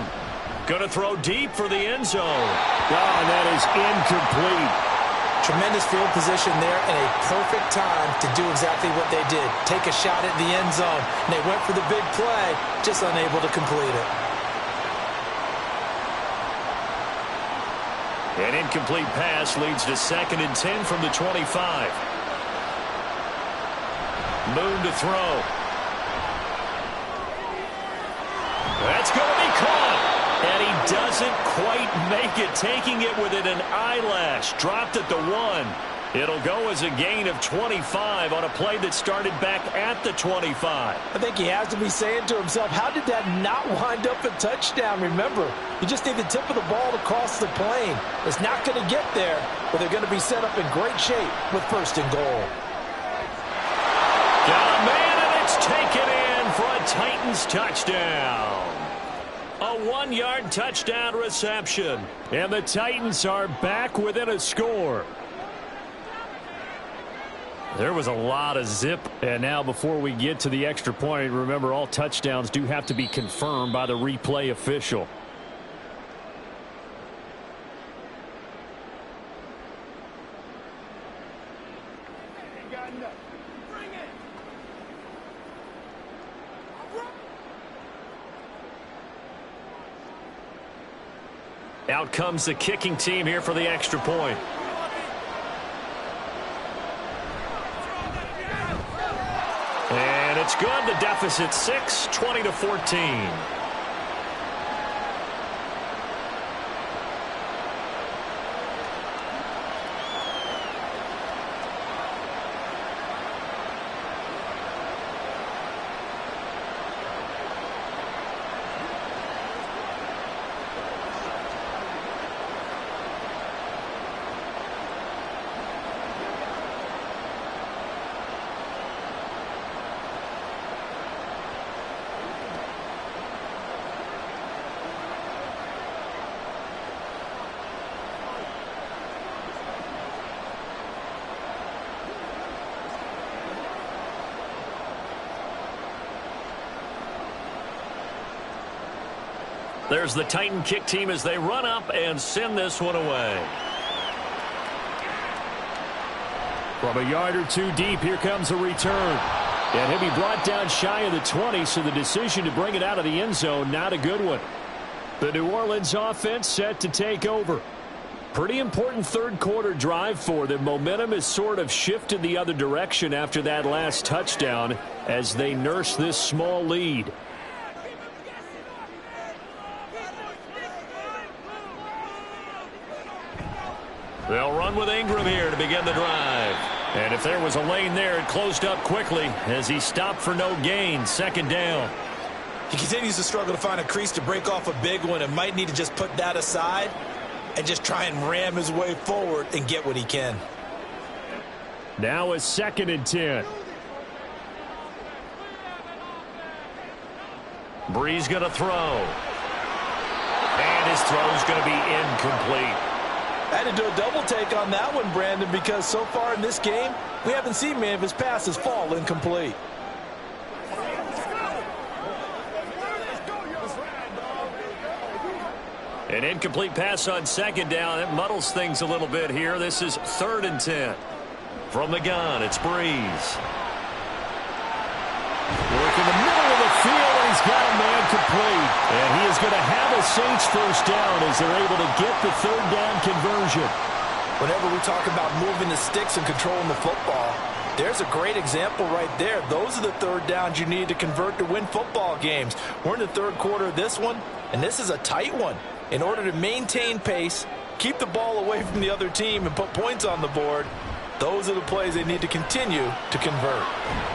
Speaker 3: Going to throw deep for the end zone.
Speaker 1: Oh, that is incomplete.
Speaker 5: Tremendous field position there and a perfect time to do exactly what they did. Take a shot at the end zone. And they went for the big play, just unable to complete it.
Speaker 3: An incomplete pass leads to 2nd and 10 from the 25. Moon to throw. That's going to be caught. And he doesn't quite make it, taking it within an eyelash. Dropped at the 1. It'll go as a gain of 25 on a play that started back at the 25.
Speaker 5: I think he has to be saying to himself, how did that not wind up a touchdown? Remember, you just need the tip of the ball to cross the plane. It's not going to get there, but they're going to be set up in great shape with 1st and goal.
Speaker 3: Got a man, and it's taken in for a Titans touchdown. A 1-yard touchdown reception.
Speaker 1: And the Titans are back within a score.
Speaker 3: There was a lot of zip.
Speaker 1: And now before we get to the extra point, remember all touchdowns do have to be confirmed by the replay official.
Speaker 3: Out comes the kicking team here for the extra point. And it's good. The deficit 6, 20-14. There's the Titan kick team as they run up and send this one away.
Speaker 1: From a yard or 2 deep, here comes a return. And he'll be brought down shy of the 20, so the decision to bring it out of the end zone, not a good one. The New Orleans offense set to take over. Pretty important third quarter drive for them. Momentum has sort of shifted the other direction after that last touchdown as they nurse this small lead.
Speaker 3: They'll run with Ingram here to begin the drive. And if there was a lane there, it closed up quickly as he stopped for no gain. Second down.
Speaker 4: He continues to struggle to find a crease to break off a big one and might need to just put that aside and just try and ram his way forward and get what he can.
Speaker 1: Now a 2nd and 10.
Speaker 3: Breeze going to throw. And his throw's going to be incomplete.
Speaker 5: I had to do a double take on that one, Brandon, because so far in this game, we haven't seen many of his passes fall incomplete.
Speaker 3: An incomplete pass on second down. It muddles things a little bit here. This is 3rd and 10. From the gun, it's Breeze.
Speaker 1: Work in the middle of the field, and he's got a man complete. And he is going to have a Saints first down as they're able to get the 3rd down conversion.
Speaker 5: Whenever we talk about moving the sticks and controlling the football, there's a great example right there. Those are the 3rd downs you need to convert to win football games. We're in the 3rd quarter of this one, and this is a tight one. In order to maintain pace, keep the ball away from the other team, and put points on the board, those are the plays they need to continue to convert.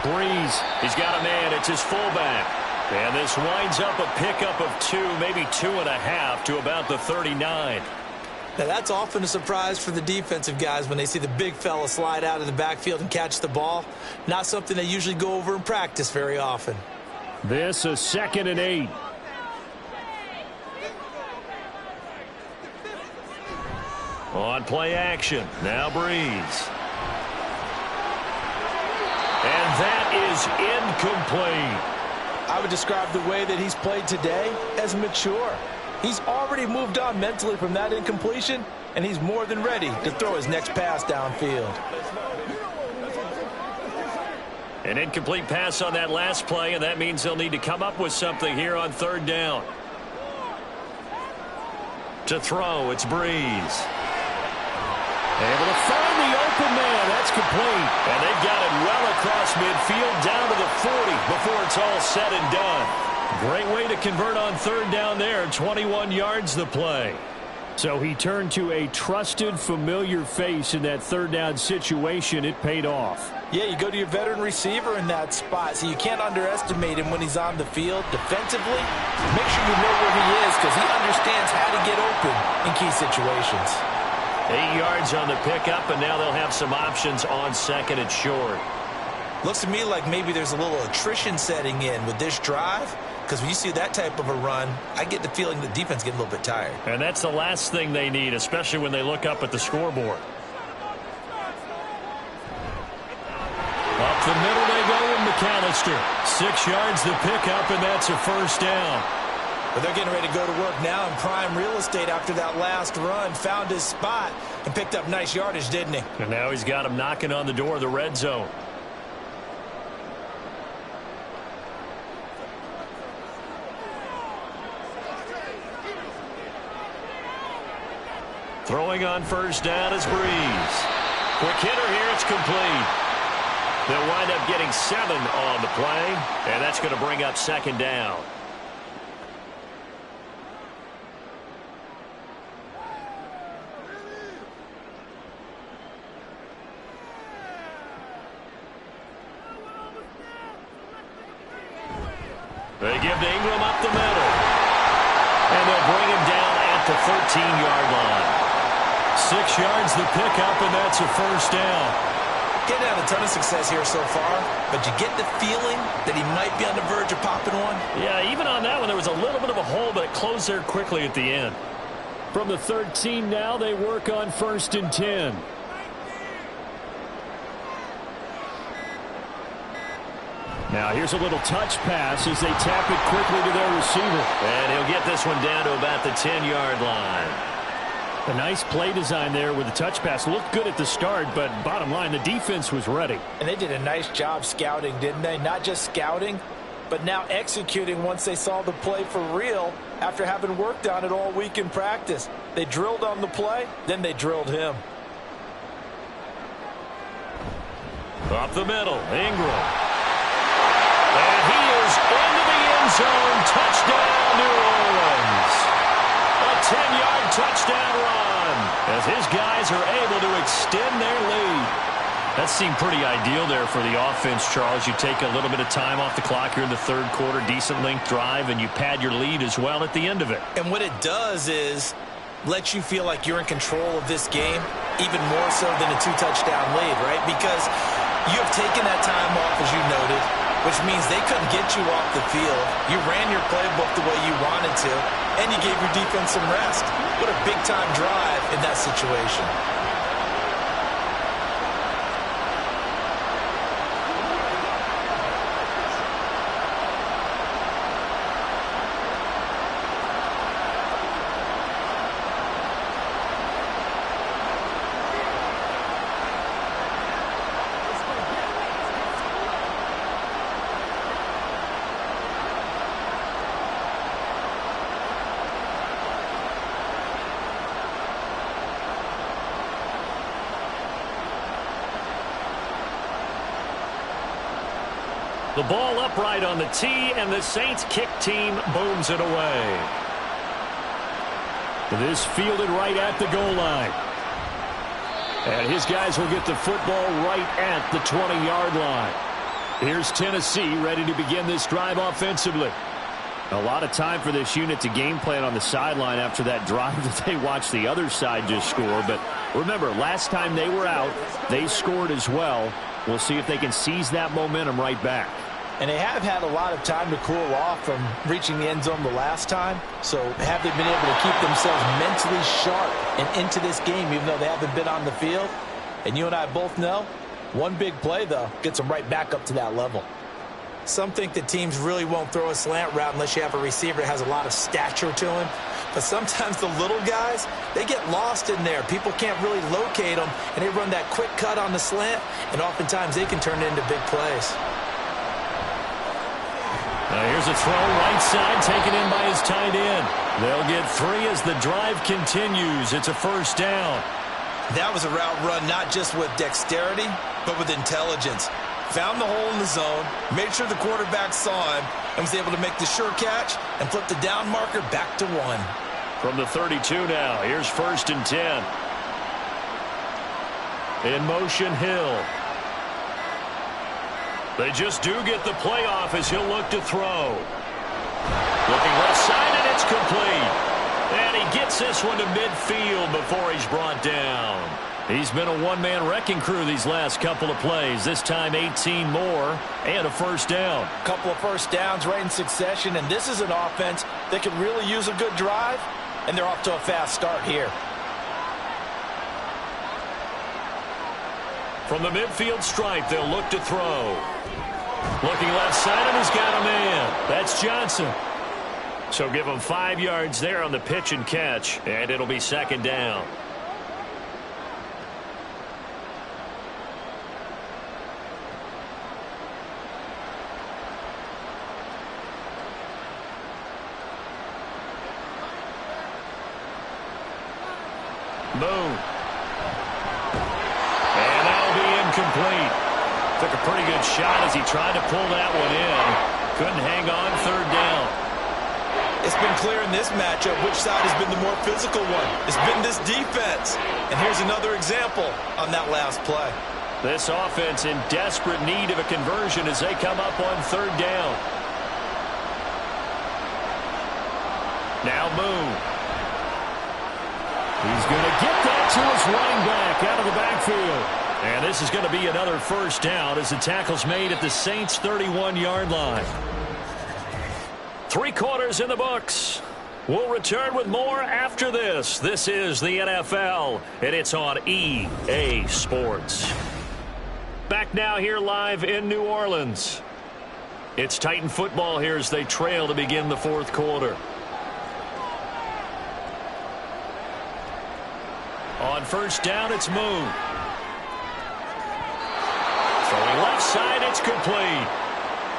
Speaker 3: Breeze, he's got a man. It's his fullback. And this winds up a pickup of 2, maybe 2.5 to about the 39.
Speaker 4: Now, that's often a surprise for the defensive guys when they see the big fella slide out of the backfield and catch the ball. Not something they usually go over in practice very often.
Speaker 1: This a 2nd and 8.
Speaker 3: On play action. Now Breeze. And that is incomplete.
Speaker 5: I would describe the way that he's played today as mature. He's already moved on mentally from that incompletion, and he's more than ready to throw his next pass downfield.
Speaker 3: An incomplete pass on that last play, and that means they'll need to come up with something here on 3rd down. To throw, it's Breeze.
Speaker 1: Able to find the open man. That's complete.
Speaker 3: And they've got it well across midfield down to the 40 before it's all said and done.
Speaker 1: Great way to convert on 3rd down there. 21 yards the play. So he turned to a trusted, familiar face in that 3rd down situation. It paid off.
Speaker 5: Yeah, you go to your veteran receiver in that spot, so you can't underestimate him when he's on the field defensively. Make sure you know where he is because he understands how to get open in key situations.
Speaker 3: 8 yards on the pickup, and now they'll have some options on 2nd and short.
Speaker 4: Looks to me like maybe there's a little attrition setting in with this drive, because when you see that type of a run, I get the feeling the defense getting a little bit tired.
Speaker 3: And that's the last thing they need, especially when they look up at the scoreboard.
Speaker 1: Up the middle they go with McAllister. 6 yards the pickup, and that's a first down.
Speaker 4: But they're getting ready to go to work now in prime real estate after that last run. Found his spot and picked up nice yardage, didn't he?
Speaker 3: And now he's got him knocking on the door of the red zone. Throwing on first down is Breeze. Quick hitter here, it's complete. They'll wind up getting 7 on the play, and that's going to bring up 2nd down. They give to Ingram up the middle. And they'll bring him down at the 13-yard line.
Speaker 1: 6 yards the pickup, and that's a first down.
Speaker 4: Getting out a ton of success here so far, but you get the feeling that he might be on the verge of popping one.
Speaker 3: Yeah, even on that one, there was a little bit of a hole, but it closed there quickly at the end.
Speaker 1: From the 13 now, they work on 1st and 10. Now here's a little touch pass as they tap it quickly to their receiver.
Speaker 3: And he'll get this one down to about the 10-yard line.
Speaker 1: A nice play design there with the touch pass. Looked good at the start, but bottom line, the defense was ready.
Speaker 5: And they did a nice job scouting, didn't they? Not just scouting, but now executing once they saw the play for real after having worked on it all week in practice. They drilled on the play, then they drilled him.
Speaker 3: Up the middle, Ingram. And he is into the end zone. Touchdown, New Orleans. A 10-yard touchdown run as his guys are able to extend their lead. That seemed pretty ideal there for the offense, Charles. You take a little bit of time off the clock here in the third quarter, decent length drive, and you pad your lead as well at the end of it.
Speaker 4: And what it does is let you feel like you're in control of this game, even more so than a 2-touchdown lead, right? Because you have taken that time off, as you noted, which means they couldn't get you off the field. You ran your playbook the way you wanted to, and you gave your defense some rest. What a big-time drive in that situation.
Speaker 3: The ball upright on the tee, and the Saints kick team booms it away.
Speaker 1: This fielded right at the goal line. And his guys will get the football right at the 20-yard line. Here's Tennessee ready to begin this drive offensively. A lot of time for this unit to game plan on the sideline after that drive that they watched the other side just score. But remember, last time they were out, they scored as well. We'll see if they can seize that momentum right back.
Speaker 5: And they have had a lot of time to cool off from reaching the end zone the last time. So have they been able to keep themselves mentally sharp and into this game, even though they haven't been on the field? And you and I both know, one big play, though, gets them right back up to that level.
Speaker 4: Some think that teams really won't throw a slant route unless you have a receiver that has a lot of stature to him. But sometimes the little guys, they get lost in there. People can't really locate them, and they run that quick cut on the slant, and oftentimes they can turn it into big plays.
Speaker 3: Now here's a throw right side taken in by his tight end. They'll get 3 as the drive continues. It's a first down.
Speaker 4: That was a route run not just with dexterity, but with intelligence. Found the hole in the zone, made sure the quarterback saw him, and was able to make the sure catch and flip the down marker back to 1.
Speaker 3: From the 32 now, here's 1st and 10. In motion, Hill. They just do get the play off as he'll look to throw. Looking left side, and it's complete. And he gets this one to midfield before he's brought down. He's been a one-man wrecking crew these last couple of plays. This time 18 more and a first down.
Speaker 5: A couple of first downs right in succession, and this is an offense that could really use a good drive, and they're off to a fast start here.
Speaker 3: From the midfield stripe, they'll look to throw. Looking left side, and he's got a man. That's Johnson. So give him 5 yards there on the pitch and catch, and it'll be 2nd down. Boom. And that'll be incomplete. Took a pretty good shot as he tried to pull that one in. Couldn't hang on, 3rd down.
Speaker 4: It's been clear in this matchup which side has been the more physical one. It's been this defense. And here's another example on that last play.
Speaker 3: This offense in desperate need of a conversion as they come up on 3rd down. Now Moon. He's going to get that to his running back out of the backfield. And this is going to be another first down as the tackle's made at the Saints' 31-yard line. 3 quarters in the books. We'll return with more after this. This is the NFL, and it's on EA Sports. Back now here live in New Orleans. It's Titan football here as they trail to begin the 4th quarter. On first down, it's Moon. Throwing left side, it's complete.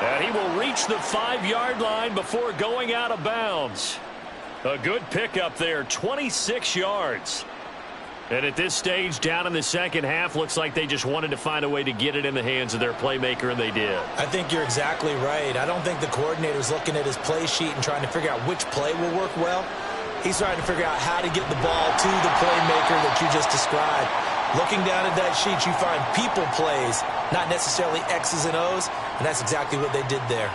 Speaker 3: And he will reach the 5-yard line before going out of bounds. A good pickup there, 26 yards. And at this stage, down in the second half, looks like they just wanted to find a way to get it in the hands of their playmaker, and they did.
Speaker 4: I think you're exactly right. I don't think the coordinator's looking at his play sheet and trying to figure out which play will work well. He's trying to figure out how to get the ball to the playmaker that you just described. Looking down at that sheet, you find people plays, not necessarily X's and O's, and that's exactly what they did there.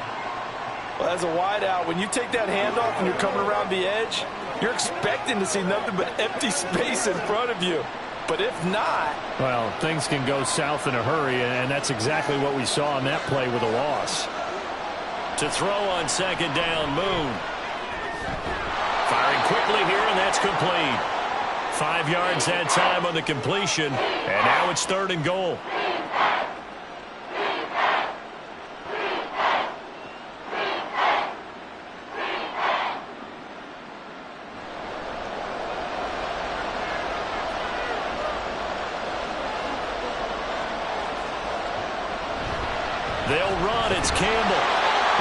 Speaker 5: Well, as a wideout, when you take that handoff and you're coming around the edge, you're expecting to see nothing but empty space in front of you. But if not...
Speaker 1: Well, things can go south in a hurry, and that's exactly what we saw on that play with a loss.
Speaker 3: To throw on second down, Moon. Firing quickly here, and that's complete. 5 yards that time on the completion, and now it's 3rd and goal. They'll run. It's Campbell.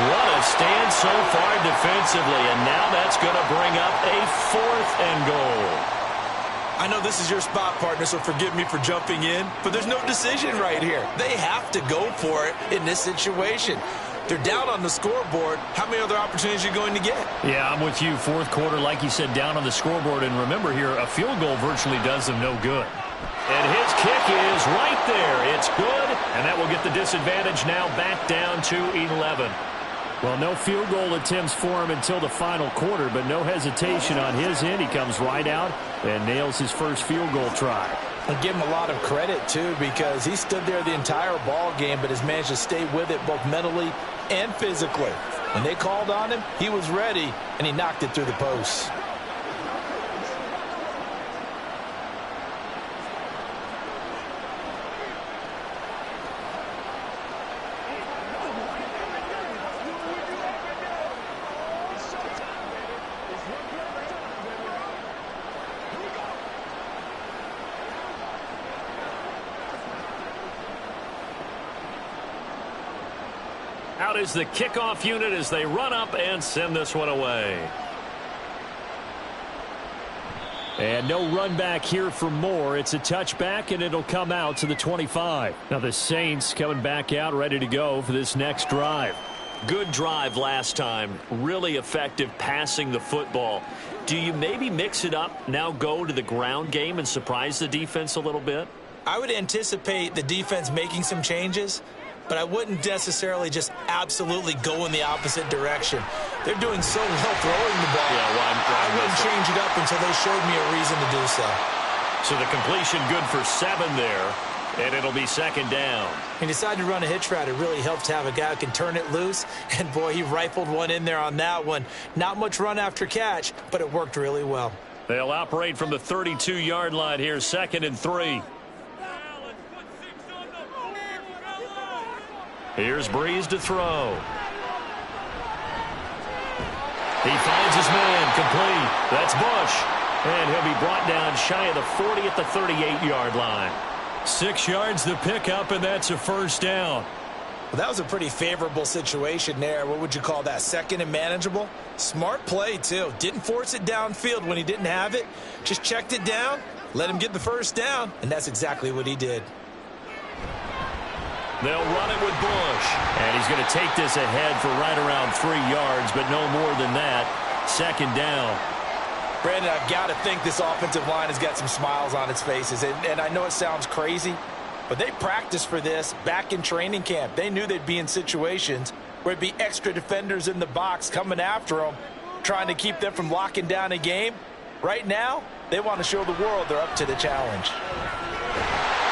Speaker 3: What a stand so far defensively, and now that's going to bring up a 4th and goal.
Speaker 4: I know this is your spot, partner, so forgive me for jumping in, but there's no decision right here. They have to go for it in this situation. They're down on the scoreboard. How many other opportunities are you going to get?
Speaker 1: Yeah, I'm with you. 4th quarter, like you said, down on the scoreboard. And remember here, a field goal virtually does them no good.
Speaker 3: And his kick is right there. It's good, and that will get the disadvantage now back down to 11.
Speaker 1: Well, no field goal attempts for him until the final quarter, but no hesitation on his end. He comes right out and nails his first field goal try.
Speaker 5: And give him a lot of credit, too, because he stood there the entire ball game, but has managed to stay with it both mentally and physically. When they called on him, he was ready, and he knocked it through the posts.
Speaker 3: Out is the kickoff unit as they run up and send this one away.
Speaker 1: And no run back here for Moore. It's a touchback, and it'll come out to the 25. Now the Saints coming back out ready to go for this next drive.
Speaker 3: Good drive last time. Really effective passing the football. Do you maybe mix it up, now go to the ground game and surprise the defense a little bit?
Speaker 4: I would anticipate the defense making some changes, but I wouldn't necessarily just absolutely go in the opposite direction. They're doing so well throwing the ball. I wouldn't change it up until they showed me a reason to do so.
Speaker 3: So the completion good for 7 there, and it'll be 2nd down.
Speaker 4: He decided to run a hitch route. It really helps to have a guy who can turn it loose, and boy, he rifled one in there on that one. Not much run after catch, but it worked really well.
Speaker 3: They'll operate from the 32-yard line here, 2nd and 3. Here's Breeze to throw. He finds his man, complete. That's Bush. And he'll be brought down shy of the 40 at the 38-yard line.
Speaker 1: 6 yards the pickup, and that's a 1st down.
Speaker 4: Well, that was a pretty favorable situation there. What would you call that? 2nd and manageable? Smart play, too. Didn't force it downfield when he didn't have it. Just checked it down, let him get the 1st down, and that's exactly what he did.
Speaker 3: They'll run it with Bush. And he's going to take this ahead for right around 3 yards, but no more than that. 2nd down.
Speaker 5: Brandon, I've got to think this offensive line has got some smiles on its faces. And I know it sounds crazy, but they practiced for this back in training camp. They knew they'd be in situations where it'd be extra defenders in the box coming after them, trying to keep them from locking down a game. Right now, they want to show the world they're up to the challenge.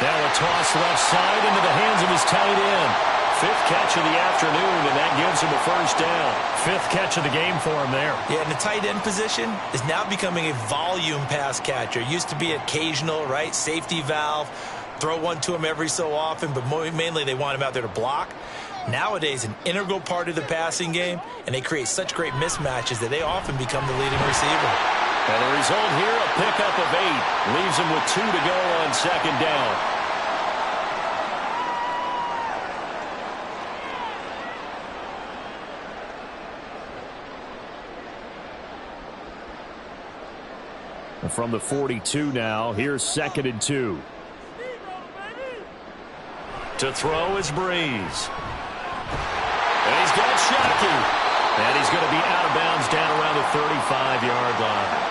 Speaker 1: Now a toss left side into the hands of his tight end.
Speaker 3: 5th catch of the afternoon, and that gives him a 1st down.
Speaker 1: 5th catch of the game for him there.
Speaker 4: Yeah, and the tight end position is now becoming a volume pass catcher. Used to be occasional, right? Safety valve. Throw one to him every so often, but mainly they want him out there to block. Nowadays, an integral part of the passing game, and they create such great mismatches that they often become the leading receiver.
Speaker 3: And the result here, a pickup of 8. Leaves him with 2 to go on 2nd down.
Speaker 1: from the 42 now. Here's 2nd and 2.
Speaker 3: To throw is Breeze. And he's got Shockey. And he's going to be out of bounds down around the 35-yard line.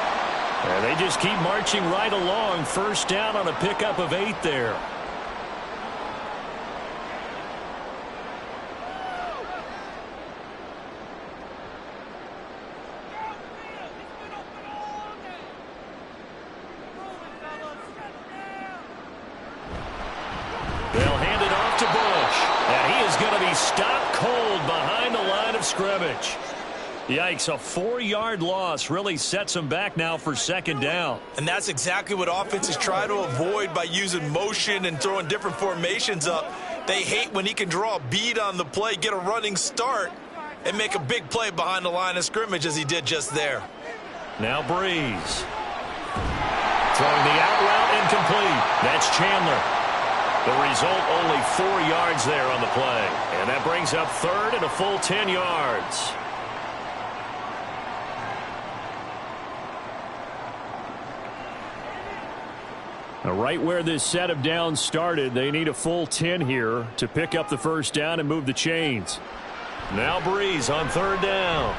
Speaker 3: And they just keep marching right along. First down on a pickup of 8 there. They'll hand it off to Bush. And he is going to be stopped cold behind the line of scrimmage. Yikes, a 4-yard loss really sets them back now for 2nd down.
Speaker 4: And that's exactly what offenses try to avoid by using motion and throwing different formations up. They hate when he can draw a bead on the play, get a running start, and make a big play behind the line of scrimmage as he did just there.
Speaker 3: Now Breeze. Throwing the out route incomplete. That's Chandler. The result, only 4 yards there on the play. And that brings up 3rd and a full 10 yards.
Speaker 1: Now, right where this set of downs started, they need a full 10 here to pick up the first down and move the chains.
Speaker 3: Now Breeze on 3rd down.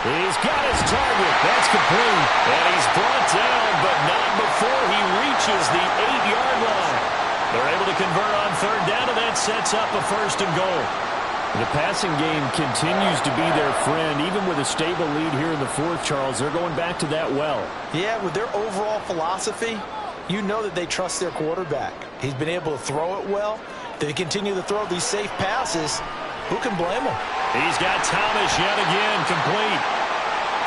Speaker 1: He's got his target. That's complete.
Speaker 3: And he's brought down, but not before he reaches the 8-yard line. They're able to convert on 3rd down, and that sets up a 1st and goal.
Speaker 1: The passing game continues to be their friend. Even with a stable lead here in the 4th, Charles, they're going back to that well.
Speaker 5: Yeah, with their overall philosophy, you know that they trust their quarterback. He's been able to throw it well. They continue to throw these safe passes. Who can blame him?
Speaker 3: He's got Thomas yet again, complete.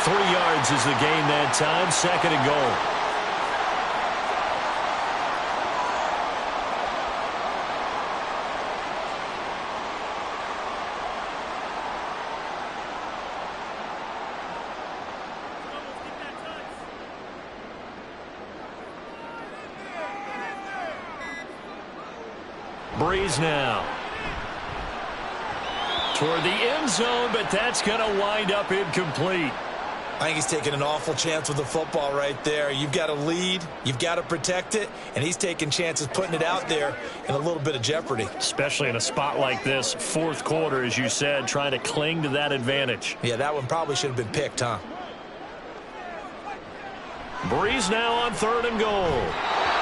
Speaker 3: 3 yards is the gain that time, 2nd and goal. Breeze now. Toward the end zone, but that's going to wind up incomplete.
Speaker 4: I think he's taking an awful chance with the football right there. You've got to lead, you've got to protect it, and he's taking chances putting it out there in a little bit of jeopardy.
Speaker 3: Especially in a spot like this, 4th quarter, as you said, trying to cling to that advantage.
Speaker 4: Yeah, that one probably should have been picked, huh?
Speaker 3: Breeze now on 3rd and goal.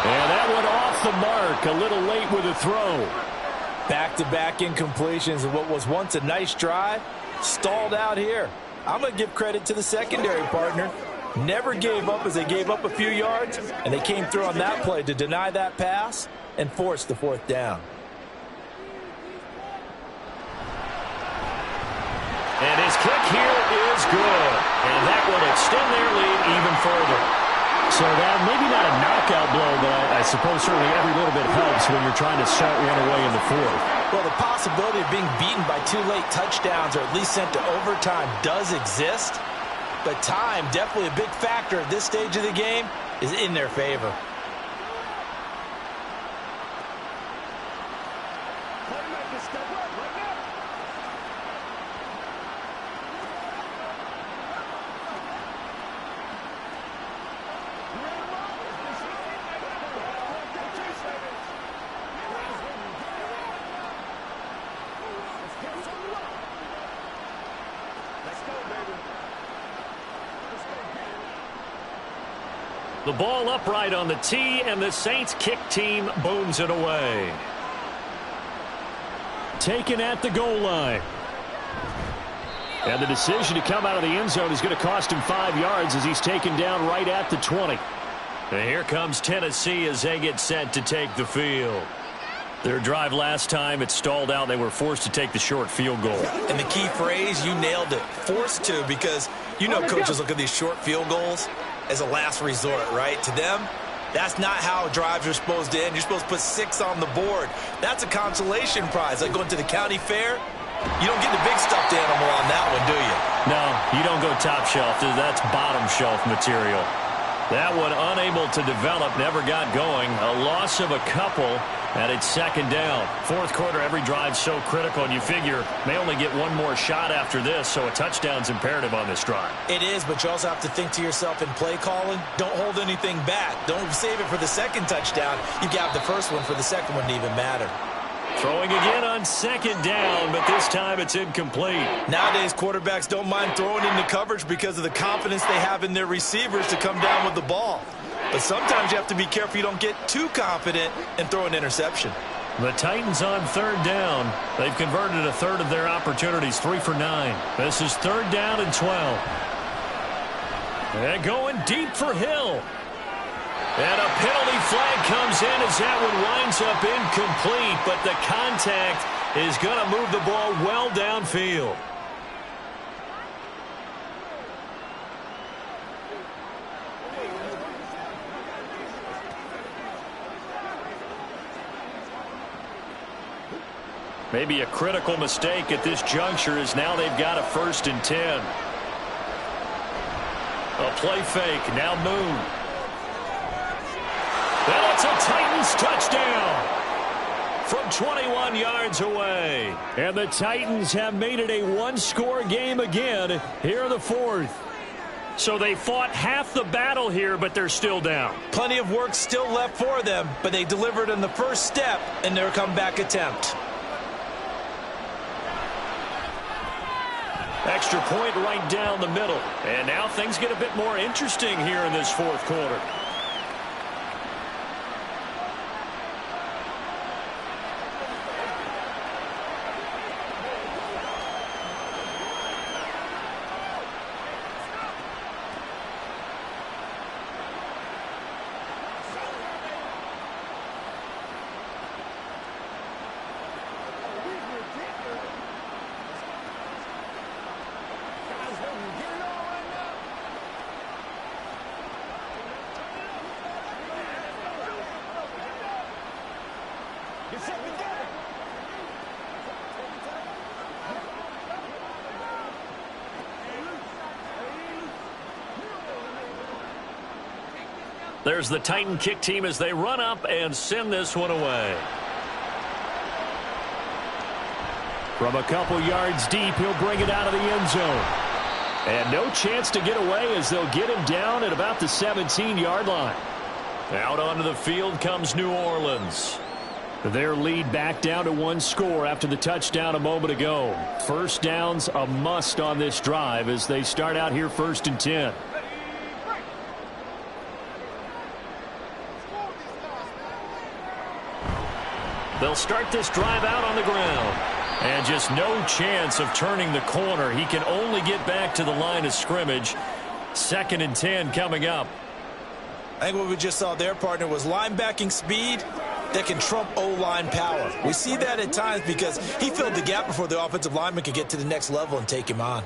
Speaker 1: And that one off the mark, a little late with a throw.
Speaker 5: Back-to-back incompletions of what was once a nice drive, stalled out here. I'm going to give credit to the secondary partner. Never gave up as they gave up a few yards, and they came through on that play to deny that pass and force the 4th down.
Speaker 3: And his kick here is good. And that will extend their lead even further.
Speaker 1: So that maybe not a knockout blow, but I suppose certainly every little bit helps when you're trying to start one away in the 4th.
Speaker 5: Well, the possibility of being beaten by 2 late touchdowns or at least sent to overtime does exist. But time, definitely a big factor at this stage of the game, is in their favor.
Speaker 2: Playmakers step up right now.
Speaker 3: The ball upright on the tee, and the Saints kick team booms it away.
Speaker 1: Taken at the goal line. And the decision to come out of the end zone is going to cost him 5 yards as he's taken down right at the 20.
Speaker 3: And here comes Tennessee as they get set to take the field. Their drive last time, it stalled out. They were forced to take the short field goal.
Speaker 4: And the key phrase, you nailed it, forced to, because you know coaches look at these short field goals as a last resort, right? To them, that's not how drives are supposed to end. You're supposed to put 6 on the board. That's a consolation prize. Like going to the county fair, you don't get the big stuffed animal on that one, do you?
Speaker 3: No, you don't go top shelf. That's bottom shelf material. That one unable to develop, never got going. A loss of a couple, And it's second down. Fourth quarter, every drive's so critical, and you figure may only get one more shot after this, so a touchdown's imperative on this drive.
Speaker 4: It is, but you also have to think to yourself in play calling, don't hold anything back. Don't save it for the second touchdown. You got the first one for the second one to even matter.
Speaker 3: Throwing again on second down, but this time it's incomplete.
Speaker 4: Nowadays, quarterbacks don't mind throwing into coverage because of the confidence they have in their receivers to come down with the ball. But sometimes you have to be careful you don't get too confident and throw an interception.
Speaker 3: The Titans on third down. They've converted a third of their opportunities, 3 for 9. This is third down and 12. And going deep for Hill. And a penalty flag comes in as that one winds up incomplete, but the contact is going to move the ball well downfield. Maybe a critical mistake at this juncture as now they've got a 1st and 10. A play fake, now Moon. And it's a Titans touchdown from 21 yards away.
Speaker 1: And the Titans have made it a one-score game again here in the fourth.
Speaker 3: So they fought half the battle here, but they're still down.
Speaker 4: Plenty of work still left for them, but they delivered in the first step in their comeback attempt.
Speaker 3: Extra point right down the middle. And now things get a bit more interesting here in this fourth quarter. There's the Titan kick team as they run up and send this one away.
Speaker 1: From a couple yards deep, he'll bring it out of the end zone. And no chance to get away as they'll get him down at about the 17-yard line.
Speaker 3: Out onto the field comes New Orleans.
Speaker 1: Their lead back down to one score after the touchdown a moment ago. First down's a must on this drive as they start out here 1st and 10.
Speaker 3: They'll start this drive out on the ground. And just no chance of turning the corner. He can only get back to the line of scrimmage. 2nd and 10 coming up.
Speaker 4: I think what we just saw there, partner, was linebacking speed that can trump O-line power. We see that at times because he filled the gap before the offensive lineman could get to the next level and take him on.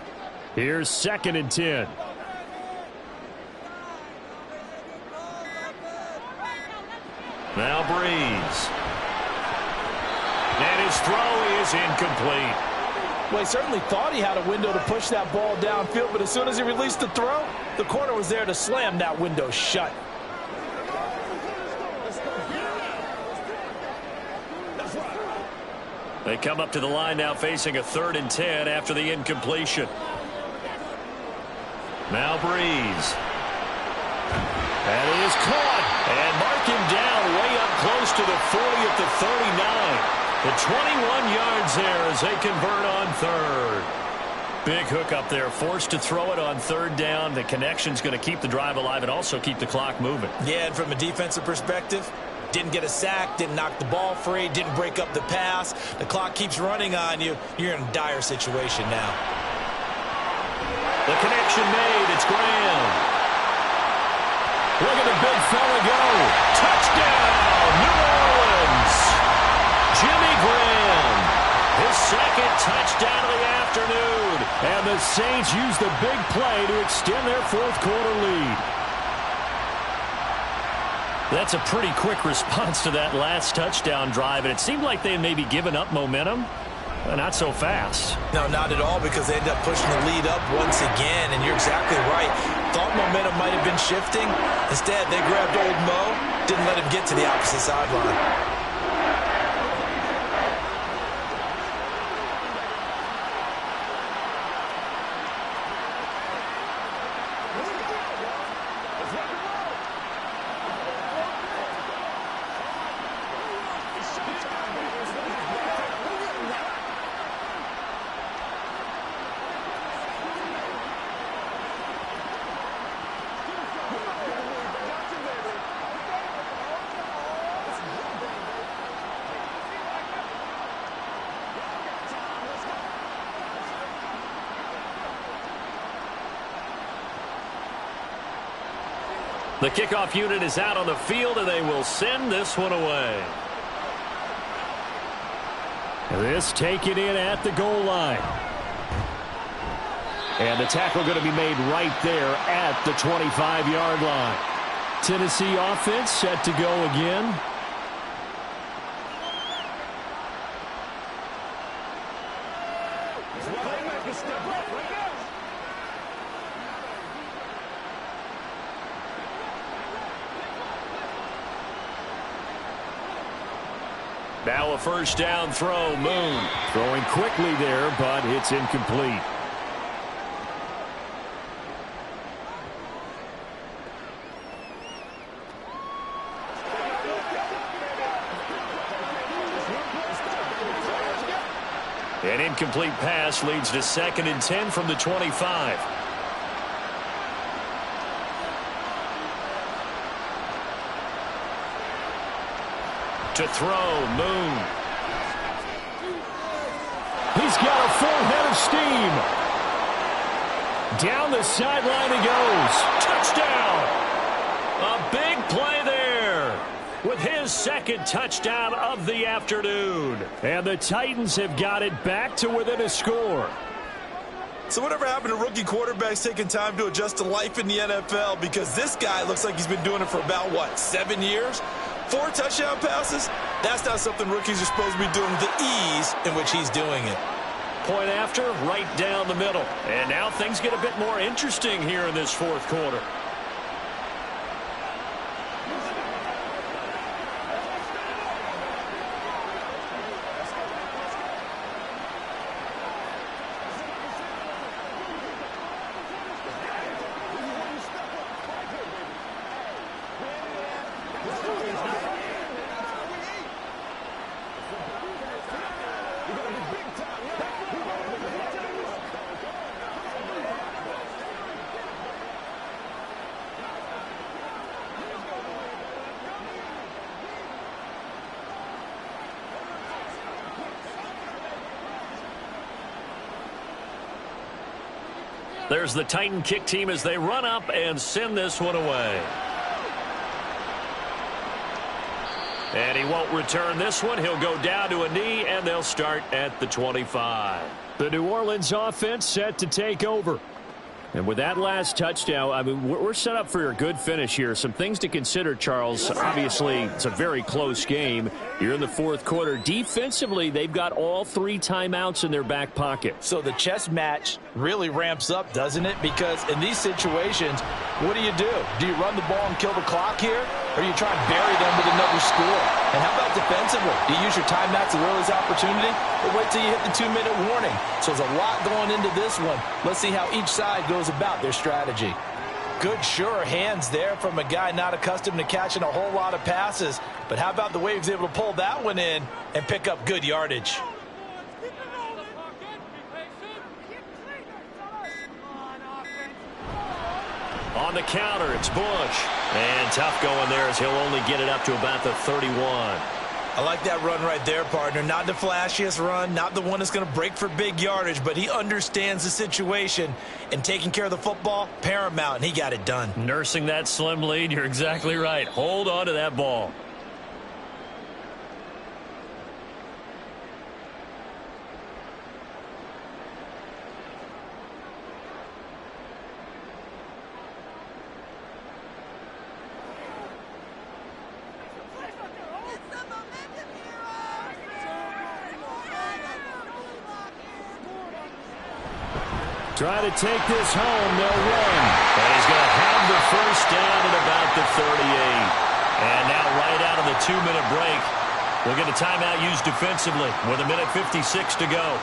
Speaker 1: Here's 2nd and 10.
Speaker 3: Now Breeze. And his throw is incomplete.
Speaker 5: Well, he certainly thought he had a window to push that ball downfield, but as soon as he released the throw, the corner was there to slam that window shut.
Speaker 3: They come up to the line now facing a 3rd and 10 after the incompletion. Now Breeze.
Speaker 1: That is caught.
Speaker 3: And mark him down way up close to the 40 at the 39. The 21 yards there as they convert on 3rd. Big hook up there, forced to throw it on 3rd down. The connection's going to keep the drive alive and also keep the clock moving.
Speaker 4: Yeah, and from a defensive perspective, didn't get a sack, didn't knock the ball free, didn't break up the pass. The clock keeps running on you. You're in a dire situation now.
Speaker 3: The connection made. It's Graham.
Speaker 1: Look at the big fella go.
Speaker 3: Touchdown, New Orleans. Jimmy Graham, his 2nd touchdown of the afternoon.
Speaker 1: And the Saints use the big play to extend their fourth quarter lead.
Speaker 3: That's a pretty quick response to that last touchdown drive, and it seemed like they had maybe given up momentum. Not so fast.
Speaker 4: No, not at all, because they ended up pushing the lead up once again, and you're exactly right. Thought momentum might have been shifting. Instead, they grabbed old Mo, didn't let him get to the opposite sideline.
Speaker 3: The kickoff unit is out on the field, and they will send this one away.
Speaker 1: This taken in at the goal line. And the tackle going to be made right there at the 25-yard line. Tennessee offense set to go again.
Speaker 3: Now a first down throw. Moon
Speaker 1: throwing quickly there, but it's incomplete.
Speaker 3: An incomplete pass leads to 2nd and 10 from the 25. To throw, Moon.
Speaker 1: He's got a full head of steam. Down the sideline he goes.
Speaker 3: Touchdown! A big play there with his 2nd touchdown of the afternoon.
Speaker 1: And the Titans have got it back to within a score.
Speaker 4: So whatever happened to rookie quarterbacks taking time to adjust to life in the NFL? Because this guy looks like he's been doing it for about, 7 years? 4 touchdown passes? That's not something rookies are supposed to be doing with the ease in which he's doing it.
Speaker 3: Point after, right down the middle. And now things get a bit more interesting here in this 4th quarter. There's the Titan kick team as they run up and send this one away. And he won't return this one. He'll go down to a knee, and they'll start at the 25.
Speaker 1: The New Orleans offense set to take over. And with that last touchdown, I mean, we're set up for a good finish here. Some things to consider, Charles. Obviously, it's a very close game. You're in the 4th quarter. Defensively, they've got all 3 timeouts in their back pocket.
Speaker 5: So the chess match really ramps up, doesn't it? Because in these situations, what do? Do you run the ball and kill the clock here? Or do you try and bury them with another score? And how about defensively? Do you use your timeouts as early as opportunity? Or wait till you hit the 2-minute warning? So there's a lot going into this one. Let's see how each side goes about their strategy. Good, sure hands there from a guy not accustomed to catching a whole lot of passes. But how about the way he was able to pull that one in and pick up good yardage?
Speaker 3: On the counter, it's Bush. And tough going there as he'll only get it up to about the 31.
Speaker 4: I like that run right there, partner. Not the flashiest run, not the one that's going to break for big yardage, but he understands the situation, and taking care of the football, paramount, and he got it done.
Speaker 3: Nursing that slim lead, you're exactly right. Hold on to that ball.
Speaker 1: Try to take this home. They'll run.
Speaker 3: And he's going to have the first down at about the 38. And now right out of the 2-minute break, we'll get a timeout used defensively with 1:56 to go.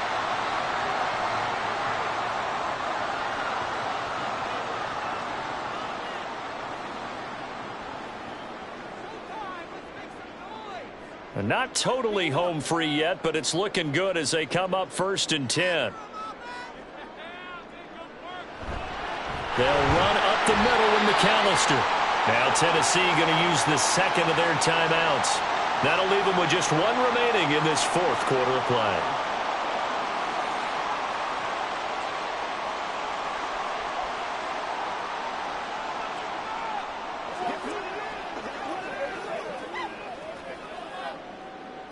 Speaker 3: And not totally home free yet, but it's looking good as they come up 1st and 10. They'll run up the middle with McAllister. Now Tennessee going to use the 2nd of their timeouts. That'll leave them with just 1 remaining in this 4th quarter of play.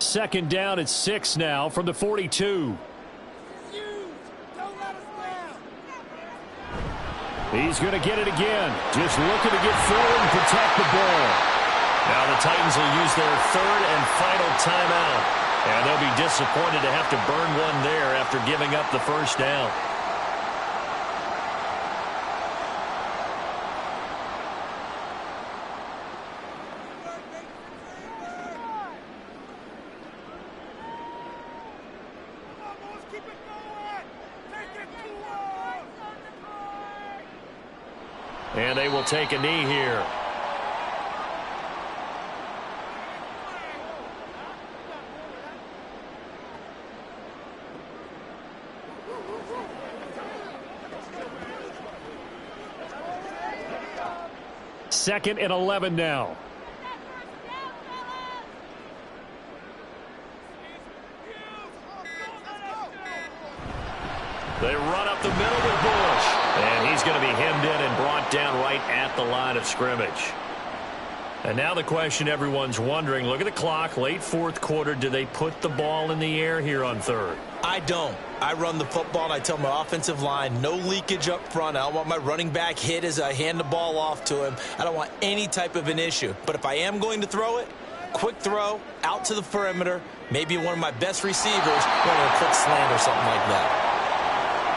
Speaker 1: Second down at 6 now from the 42. He's going to get it again. Just looking to get forward and protect the ball.
Speaker 3: Now the Titans will use their third and final timeout. And they'll be disappointed to have to burn one there after giving up the first down. And they will take a knee here.
Speaker 1: Second and 11 now.
Speaker 3: They run up the middle with Bush. And he's going to be hemmed in and brought down right at the line of scrimmage. And now the question everyone's wondering, look at the clock, late fourth quarter, do they put the ball in the air here on third?
Speaker 4: I don't. I run the football, and I tell my offensive line, no leakage up front. I don't want my running back hit as I hand the ball off to him. I don't want any type of an issue. But if I am going to throw it, quick throw, out to the perimeter, maybe one of my best receivers, running a quick slant or something like that.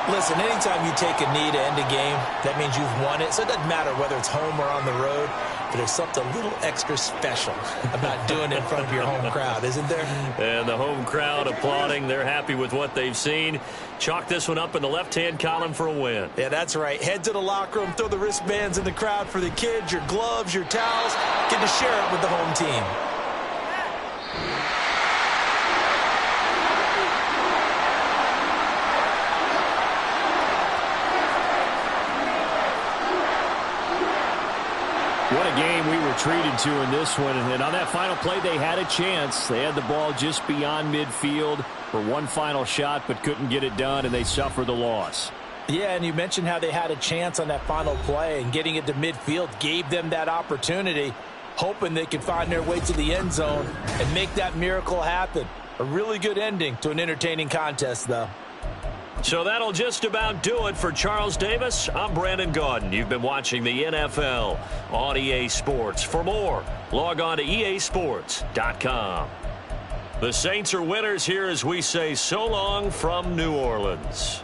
Speaker 4: Listen, anytime you take a knee to end a game, that means you've won it. So it doesn't matter whether it's home or on the road. But there's something a little extra special about doing it in front of your home crowd, isn't there?
Speaker 3: And the home crowd applauding. They're happy with what they've seen. Chalk this one up in the left-hand column for a win.
Speaker 4: Yeah, that's right. Head to the locker room, throw the wristbands in the crowd for the kids, your gloves, your towels. Get to share it with the home team.
Speaker 1: What a game we were treated to in this one. And on that final play, they had a chance. They had the ball just beyond midfield for one final shot, but couldn't get it done, and they suffered the loss.
Speaker 5: Yeah, and you mentioned how they had a chance on that final play, and getting it to midfield gave them that opportunity, hoping they could find their way to the end zone and make that miracle happen. A really good ending to an entertaining contest, though.
Speaker 3: So that'll just about do it for Charles Davis. I'm Brandon Gaudin. You've been watching the NFL on EA Sports. For more, log on to easports.com. The Saints are winners here as we say so long from New Orleans.